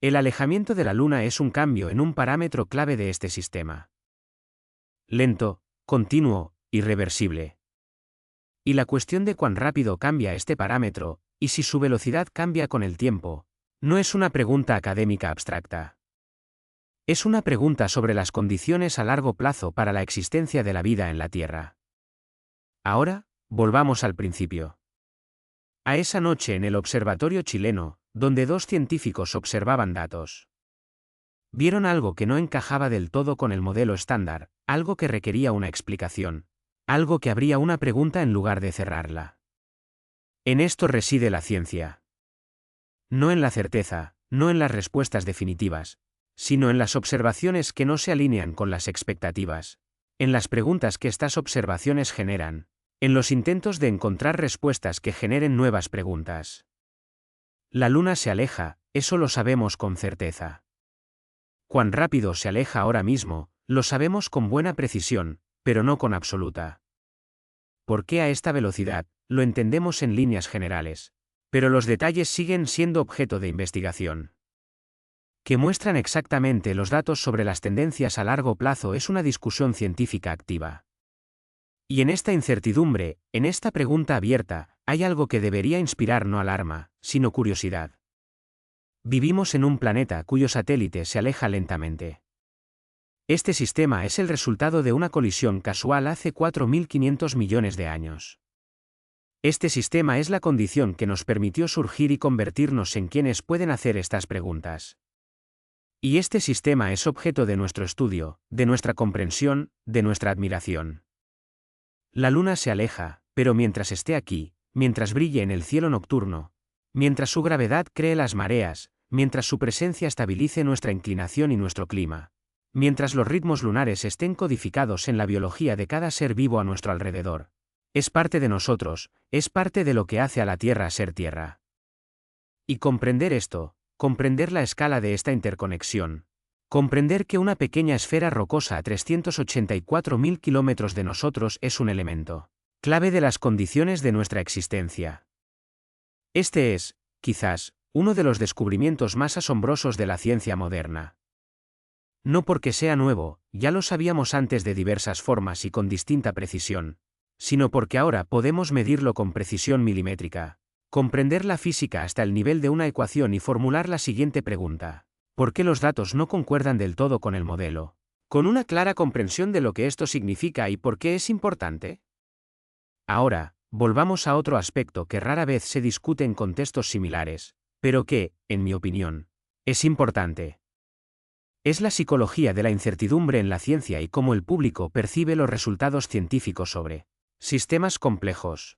El alejamiento de la Luna es un cambio en un parámetro clave de este sistema. Lento, continuo, irreversible. Y la cuestión de cuán rápido cambia este parámetro, y si su velocidad cambia con el tiempo, no es una pregunta académica abstracta. Es una pregunta sobre las condiciones a largo plazo para la existencia de la vida en la Tierra. Ahora, volvamos al principio. A esa noche en el observatorio chileno, donde dos científicos observaban datos. Vieron algo que no encajaba del todo con el modelo estándar, algo que requería una explicación, algo que abría una pregunta en lugar de cerrarla. En esto reside la ciencia. No en la certeza, no en las respuestas definitivas, sino en las observaciones que no se alinean con las expectativas, en las preguntas que estas observaciones generan, en los intentos de encontrar respuestas que generen nuevas preguntas. La Luna se aleja, eso lo sabemos con certeza. Cuán rápido se aleja ahora mismo, lo sabemos con buena precisión, pero no con absoluta. ¿Por qué a esta velocidad? Lo entendemos en líneas generales. Pero los detalles siguen siendo objeto de investigación. Que muestran exactamente los datos sobre las tendencias a largo plazo es una discusión científica activa. Y en esta incertidumbre, en esta pregunta abierta, hay algo que debería inspirar no alarma, sino curiosidad. Vivimos en un planeta cuyo satélite se aleja lentamente. Este sistema es el resultado de una colisión casual hace 4.500 millones de años. Este sistema es la condición que nos permitió surgir y convertirnos en quienes pueden hacer estas preguntas. Y este sistema es objeto de nuestro estudio, de nuestra comprensión, de nuestra admiración. La Luna se aleja, pero mientras esté aquí, mientras brille en el cielo nocturno, mientras su gravedad cree las mareas, mientras su presencia estabilice nuestra inclinación y nuestro clima, mientras los ritmos lunares estén codificados en la biología de cada ser vivo a nuestro alrededor, es parte de nosotros, es parte de lo que hace a la Tierra ser Tierra. Y comprender esto, comprender la escala de esta interconexión, comprender que una pequeña esfera rocosa a 384.000 kilómetros de nosotros es un elemento clave de las condiciones de nuestra existencia. Este es, quizás, uno de los descubrimientos más asombrosos de la ciencia moderna. No porque sea nuevo, ya lo sabíamos antes de diversas formas y con distinta precisión, sino porque ahora podemos medirlo con precisión milimétrica, comprender la física hasta el nivel de una ecuación y formular la siguiente pregunta: ¿por qué los datos no concuerdan del todo con el modelo? Con una clara comprensión de lo que esto significa y por qué es importante. Ahora, volvamos a otro aspecto que rara vez se discute en contextos similares, pero que, en mi opinión, es importante. Es la psicología de la incertidumbre en la ciencia y cómo el público percibe los resultados científicos sobre sistemas complejos.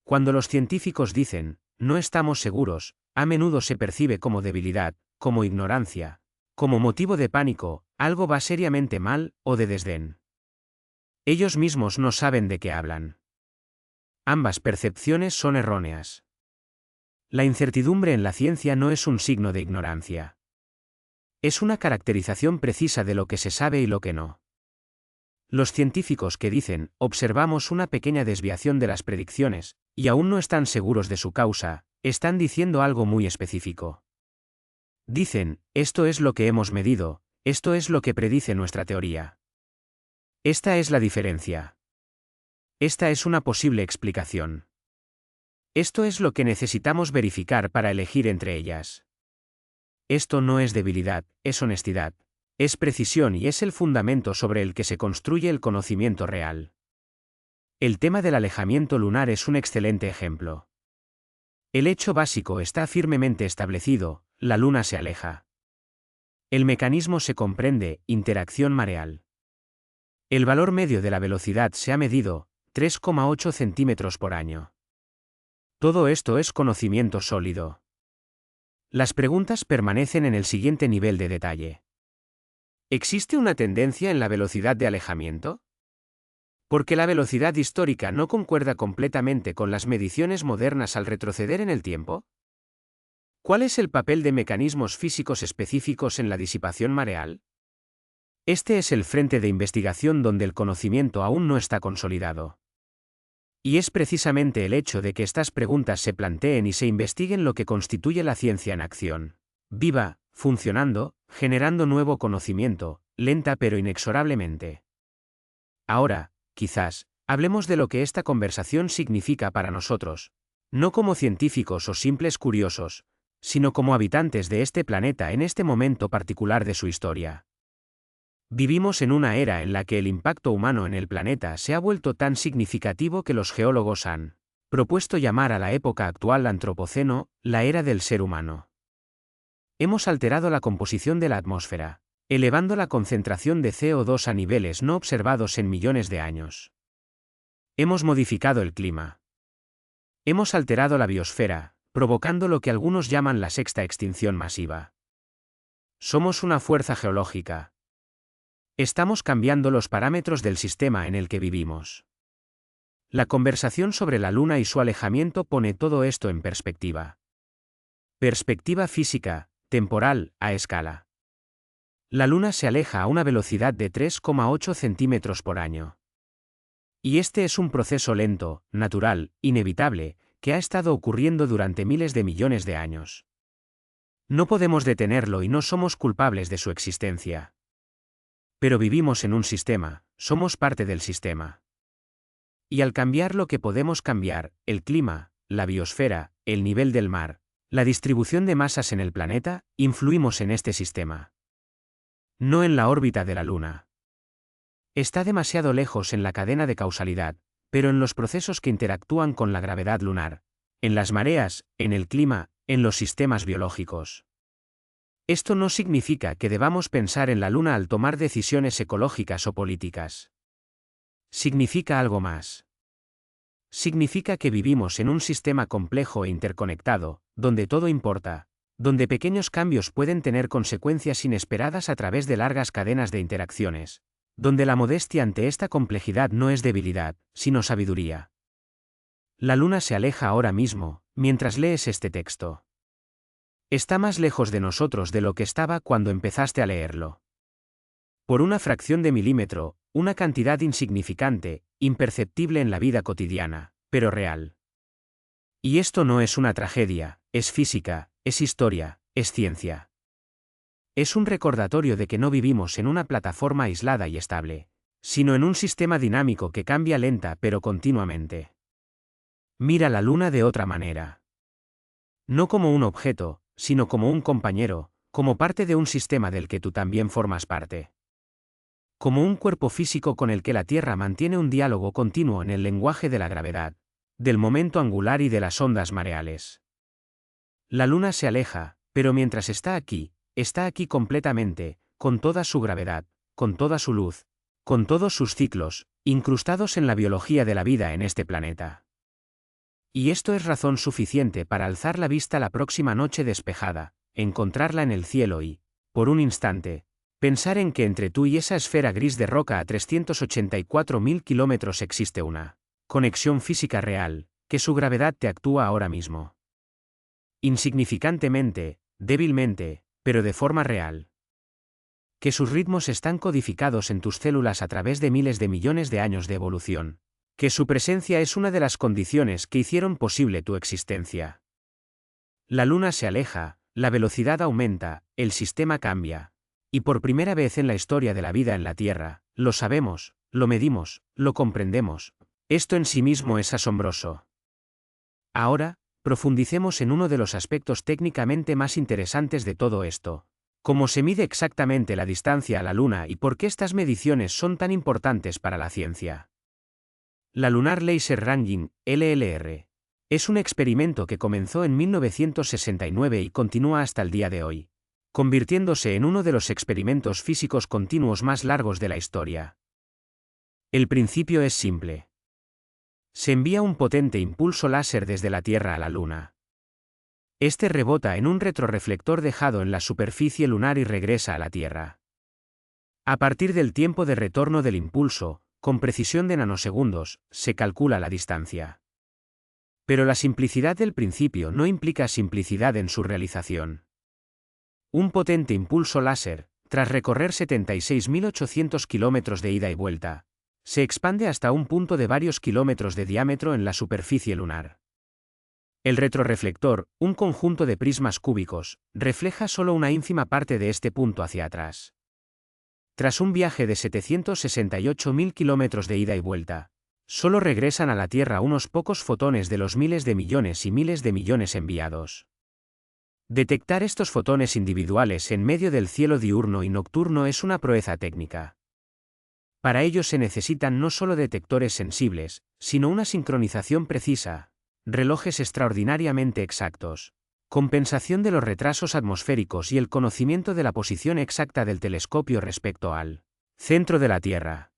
Cuando los científicos dicen, no estamos seguros, a menudo se percibe como debilidad, como ignorancia, como motivo de pánico, algo va seriamente mal, o de desdén. Ellos mismos no saben de qué hablan. Ambas percepciones son erróneas. La incertidumbre en la ciencia no es un signo de ignorancia. Es una caracterización precisa de lo que se sabe y lo que no. Los científicos que dicen, observamos una pequeña desviación de las predicciones, y aún no están seguros de su causa, están diciendo algo muy específico. Dicen, esto es lo que hemos medido, esto es lo que predice nuestra teoría. Esta es la diferencia. Esta es una posible explicación. Esto es lo que necesitamos verificar para elegir entre ellas. Esto no es debilidad, es honestidad, es precisión y es el fundamento sobre el que se construye el conocimiento real. El tema del alejamiento lunar es un excelente ejemplo. El hecho básico está firmemente establecido, la Luna se aleja. El mecanismo se comprende, interacción mareal. El valor medio de la velocidad se ha medido, 3,8 centímetros por año. Todo esto es conocimiento sólido. Las preguntas permanecen en el siguiente nivel de detalle. ¿Existe una tendencia en la velocidad de alejamiento? Porque la velocidad histórica no concuerda completamente con las mediciones modernas al retroceder en el tiempo. ¿Cuál es el papel de mecanismos físicos específicos en la disipación mareal? Este es el frente de investigación donde el conocimiento aún no está consolidado. Y es precisamente el hecho de que estas preguntas se planteen y se investiguen lo que constituye la ciencia en acción, viva, funcionando, generando nuevo conocimiento, lenta pero inexorablemente. Ahora, quizás, hablemos de lo que esta conversación significa para nosotros, no como científicos o simples curiosos, sino como habitantes de este planeta en este momento particular de su historia. Vivimos en una era en la que el impacto humano en el planeta se ha vuelto tan significativo que los geólogos han propuesto llamar a la época actual antropoceno, la era del ser humano. Hemos alterado la composición de la atmósfera, elevando la concentración de CO2 a niveles no observados en millones de años. Hemos modificado el clima. Hemos alterado la biosfera, provocando lo que algunos llaman la sexta extinción masiva. Somos una fuerza geológica. Estamos cambiando los parámetros del sistema en el que vivimos. La conversación sobre la Luna y su alejamiento pone todo esto en perspectiva. Perspectiva física, temporal, a escala. La Luna se aleja a una velocidad de 3,8 centímetros por año. Y este es un proceso lento, natural, inevitable, que ha estado ocurriendo durante miles de millones de años. No podemos detenerlo y no somos culpables de su existencia. Pero vivimos en un sistema, somos parte del sistema. Y al cambiar lo que podemos cambiar, el clima, la biosfera, el nivel del mar, la distribución de masas en el planeta, influimos en este sistema. No en la órbita de la Luna. Está demasiado lejos en la cadena de causalidad, pero en los procesos que interactúan con la gravedad lunar, en las mareas, en el clima, en los sistemas biológicos. Esto no significa que debamos pensar en la Luna al tomar decisiones ecológicas o políticas. Significa algo más. Significa que vivimos en un sistema complejo e interconectado, donde todo importa, donde pequeños cambios pueden tener consecuencias inesperadas a través de largas cadenas de interacciones, donde la modestia ante esta complejidad no es debilidad, sino sabiduría. La Luna se aleja ahora mismo, mientras lees este texto. Está más lejos de nosotros de lo que estaba cuando empezaste a leerlo. Por una fracción de milímetro, una cantidad insignificante, imperceptible en la vida cotidiana, pero real. Y esto no es una tragedia, es física, es historia, es ciencia. Es un recordatorio de que no vivimos en una plataforma aislada y estable, sino en un sistema dinámico que cambia lenta pero continuamente. Mira la Luna de otra manera. No como un objeto, sino como un compañero, como parte de un sistema del que tú también formas parte. Como un cuerpo físico con el que la Tierra mantiene un diálogo continuo en el lenguaje de la gravedad, del momento angular y de las ondas mareales. La Luna se aleja, pero mientras está aquí completamente, con toda su gravedad, con toda su luz, con todos sus ciclos, incrustados en la biología de la vida en este planeta. Y esto es razón suficiente para alzar la vista la próxima noche despejada, encontrarla en el cielo y, por un instante, pensar en que entre tú y esa esfera gris de roca a 384.000 kilómetros existe una conexión física real, que su gravedad te actúa ahora mismo. Insignificantemente, débilmente, pero de forma real. Que sus ritmos están codificados en tus células a través de miles de millones de años de evolución. Que su presencia es una de las condiciones que hicieron posible tu existencia. La Luna se aleja, la velocidad aumenta, el sistema cambia. Y por primera vez en la historia de la vida en la Tierra, lo sabemos, lo medimos, lo comprendemos. Esto en sí mismo es asombroso. Ahora, profundicemos en uno de los aspectos técnicamente más interesantes de todo esto. ¿Cómo se mide exactamente la distancia a la Luna y por qué estas mediciones son tan importantes para la ciencia? La Lunar Laser Ranging, LLR, es un experimento que comenzó en 1969 y continúa hasta el día de hoy, convirtiéndose en uno de los experimentos físicos continuos más largos de la historia. El principio es simple. Se envía un potente impulso láser desde la Tierra a la Luna. Este rebota en un retroreflector dejado en la superficie lunar y regresa a la Tierra. A partir del tiempo de retorno del impulso, con precisión de nanosegundos, se calcula la distancia. Pero la simplicidad del principio no implica simplicidad en su realización. Un potente impulso láser, tras recorrer 76.800 kilómetros de ida y vuelta, se expande hasta un punto de varios kilómetros de diámetro en la superficie lunar. El retroreflector, un conjunto de prismas cúbicos, refleja solo una ínfima parte de este punto hacia atrás. Tras un viaje de 768.000 kilómetros de ida y vuelta, solo regresan a la Tierra unos pocos fotones de los miles de millones y miles de millones enviados. Detectar estos fotones individuales en medio del cielo diurno y nocturno es una proeza técnica. Para ello se necesitan no solo detectores sensibles, sino una sincronización precisa, relojes extraordinariamente exactos, compensación de los retrasos atmosféricos y el conocimiento de la posición exacta del telescopio respecto al centro de la Tierra.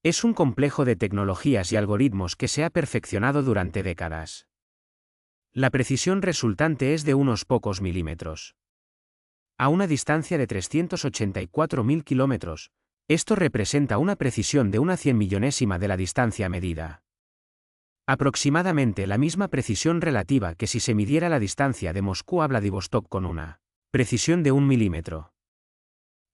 Es un complejo de tecnologías y algoritmos que se ha perfeccionado durante décadas. La precisión resultante es de unos pocos milímetros. A una distancia de 384.000 kilómetros, esto representa una precisión de una 100 millonésima de la distancia medida. Aproximadamente la misma precisión relativa que si se midiera la distancia de Moscú a Vladivostok con una precisión de 1 milímetro.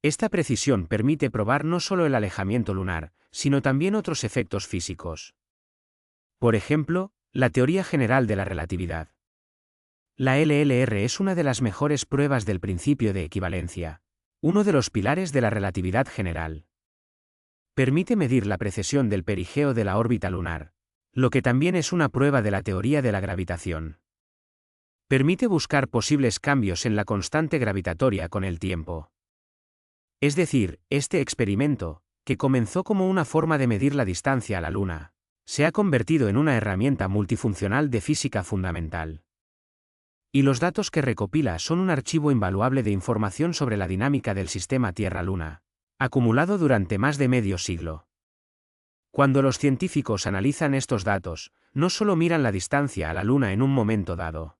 Esta precisión permite probar no solo el alejamiento lunar, sino también otros efectos físicos. Por ejemplo, la teoría general de la relatividad. La LLR es una de las mejores pruebas del principio de equivalencia, uno de los pilares de la relatividad general. Permite medir la precesión del perigeo de la órbita lunar, lo que también es una prueba de la teoría de la gravitación. Permite buscar posibles cambios en la constante gravitatoria con el tiempo. Es decir, este experimento, que comenzó como una forma de medir la distancia a la Luna, se ha convertido en una herramienta multifuncional de física fundamental. Y los datos que recopila son un archivo invaluable de información sobre la dinámica del sistema Tierra-Luna, acumulado durante más de medio siglo. Cuando los científicos analizan estos datos, no solo miran la distancia a la Luna en un momento dado.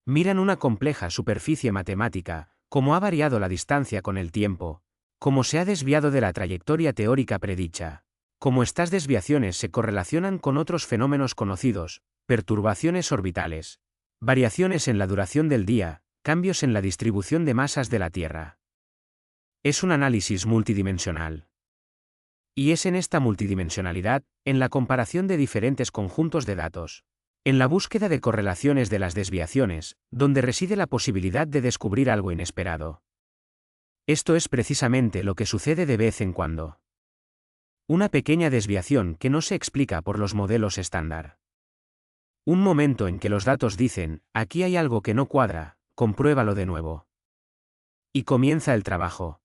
Miran una compleja superficie matemática, cómo ha variado la distancia con el tiempo, cómo se ha desviado de la trayectoria teórica predicha, cómo estas desviaciones se correlacionan con otros fenómenos conocidos, perturbaciones orbitales, variaciones en la duración del día, cambios en la distribución de masas de la Tierra. Es un análisis multidimensional. Y es en esta multidimensionalidad, en la comparación de diferentes conjuntos de datos, en la búsqueda de correlaciones de las desviaciones, donde reside la posibilidad de descubrir algo inesperado. Esto es precisamente lo que sucede de vez en cuando. Una pequeña desviación que no se explica por los modelos estándar. Un momento en que los datos dicen, aquí hay algo que no cuadra, compruébalo de nuevo. Y comienza el trabajo.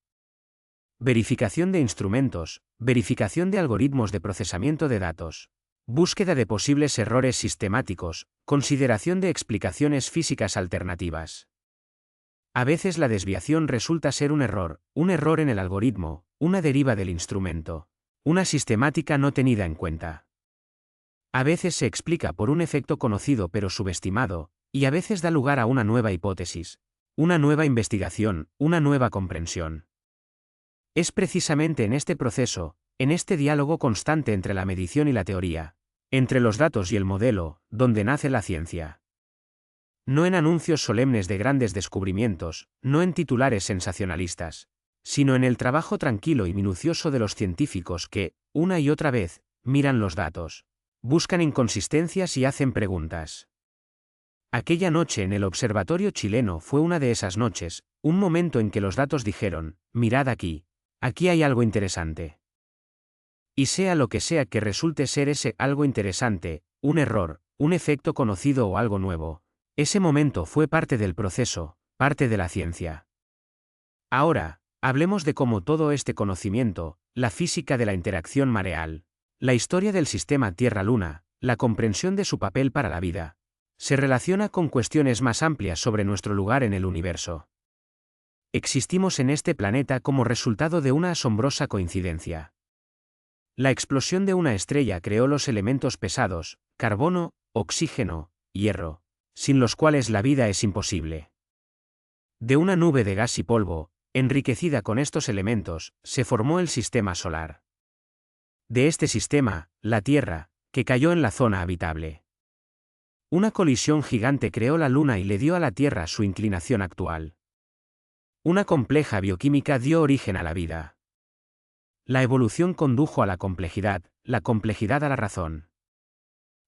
Verificación de instrumentos, verificación de algoritmos de procesamiento de datos, búsqueda de posibles errores sistemáticos, consideración de explicaciones físicas alternativas. A veces la desviación resulta ser un error en el algoritmo, una deriva del instrumento, una sistemática no tenida en cuenta. A veces se explica por un efecto conocido pero subestimado, y a veces da lugar a una nueva hipótesis, una nueva investigación, una nueva comprensión. Es precisamente en este proceso, en este diálogo constante entre la medición y la teoría, entre los datos y el modelo, donde nace la ciencia. No en anuncios solemnes de grandes descubrimientos, no en titulares sensacionalistas, sino en el trabajo tranquilo y minucioso de los científicos que, una y otra vez, miran los datos, buscan inconsistencias y hacen preguntas. Aquella noche en el observatorio chileno fue una de esas noches, un momento en que los datos dijeron, mirad aquí. Aquí hay algo interesante. Y sea lo que sea que resulte ser ese algo interesante, un error, un efecto conocido o algo nuevo, ese momento fue parte del proceso, parte de la ciencia. Ahora, hablemos de cómo todo este conocimiento, la física de la interacción mareal, la historia del sistema Tierra-Luna, la comprensión de su papel para la vida, se relaciona con cuestiones más amplias sobre nuestro lugar en el universo. Existimos en este planeta como resultado de una asombrosa coincidencia. La explosión de una estrella creó los elementos pesados, carbono, oxígeno, hierro, sin los cuales la vida es imposible. De una nube de gas y polvo, enriquecida con estos elementos, se formó el sistema solar. De este sistema, la Tierra, que cayó en la zona habitable. Una colisión gigante creó la Luna y le dio a la Tierra su inclinación actual. Una compleja bioquímica dio origen a la vida. La evolución condujo a la complejidad a la razón.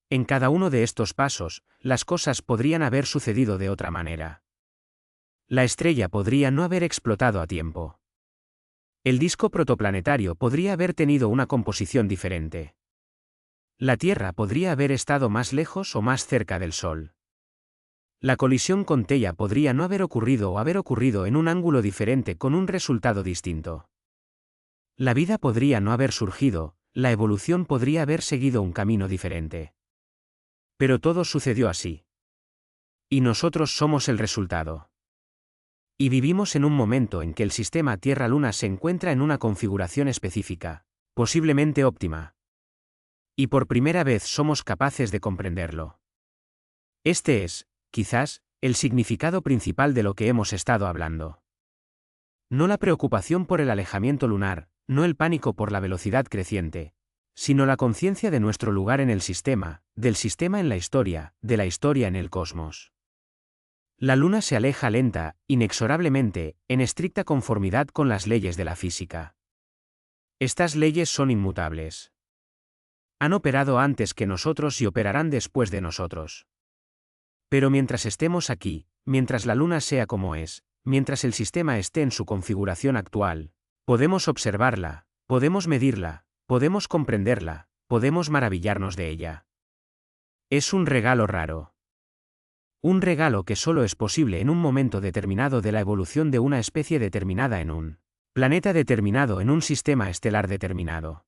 En cada uno de estos pasos, las cosas podrían haber sucedido de otra manera. La estrella podría no haber explotado a tiempo. El disco protoplanetario podría haber tenido una composición diferente. La Tierra podría haber estado más lejos o más cerca del Sol. La colisión con Theia podría no haber ocurrido o haber ocurrido en un ángulo diferente con un resultado distinto. La vida podría no haber surgido, la evolución podría haber seguido un camino diferente. Pero todo sucedió así. Y nosotros somos el resultado. Y vivimos en un momento en que el sistema Tierra-Luna se encuentra en una configuración específica, posiblemente óptima. Y por primera vez somos capaces de comprenderlo. Este es, quizás, el significado principal de lo que hemos estado hablando. No la preocupación por el alejamiento lunar, no el pánico por la velocidad creciente, sino la conciencia de nuestro lugar en el sistema, del sistema en la historia, de la historia en el cosmos. La luna se aleja lenta, inexorablemente, en estricta conformidad con las leyes de la física. Estas leyes son inmutables. Han operado antes que nosotros y operarán después de nosotros. Pero mientras estemos aquí, mientras la luna sea como es, mientras el sistema esté en su configuración actual, podemos observarla, podemos medirla, podemos comprenderla, podemos maravillarnos de ella. Es un regalo raro. Un regalo que solo es posible en un momento determinado de la evolución de una especie determinada en un planeta determinado en un sistema estelar determinado.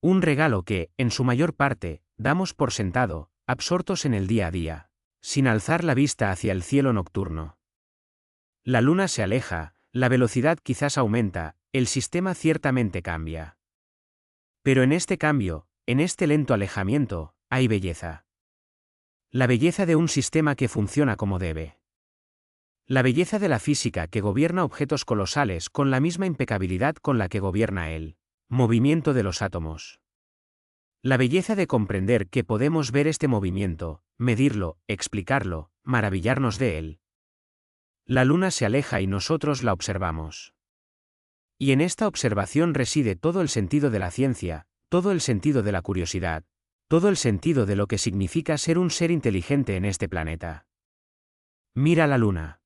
Un regalo que, en su mayor parte, damos por sentado, absortos en el día a día, sin alzar la vista hacia el cielo nocturno. La luna se aleja, la velocidad quizás aumenta, el sistema ciertamente cambia. Pero en este cambio, en este lento alejamiento, hay belleza. La belleza de un sistema que funciona como debe. La belleza de la física que gobierna objetos colosales con la misma impecabilidad con la que gobierna el movimiento de los átomos. La belleza de comprender que podemos ver este movimiento, medirlo, explicarlo, maravillarnos de él. La luna se aleja y nosotros la observamos. Y en esta observación reside todo el sentido de la ciencia, todo el sentido de la curiosidad, todo el sentido de lo que significa ser un ser inteligente en este planeta. Mira la luna.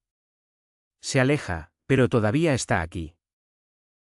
Se aleja, pero todavía está aquí.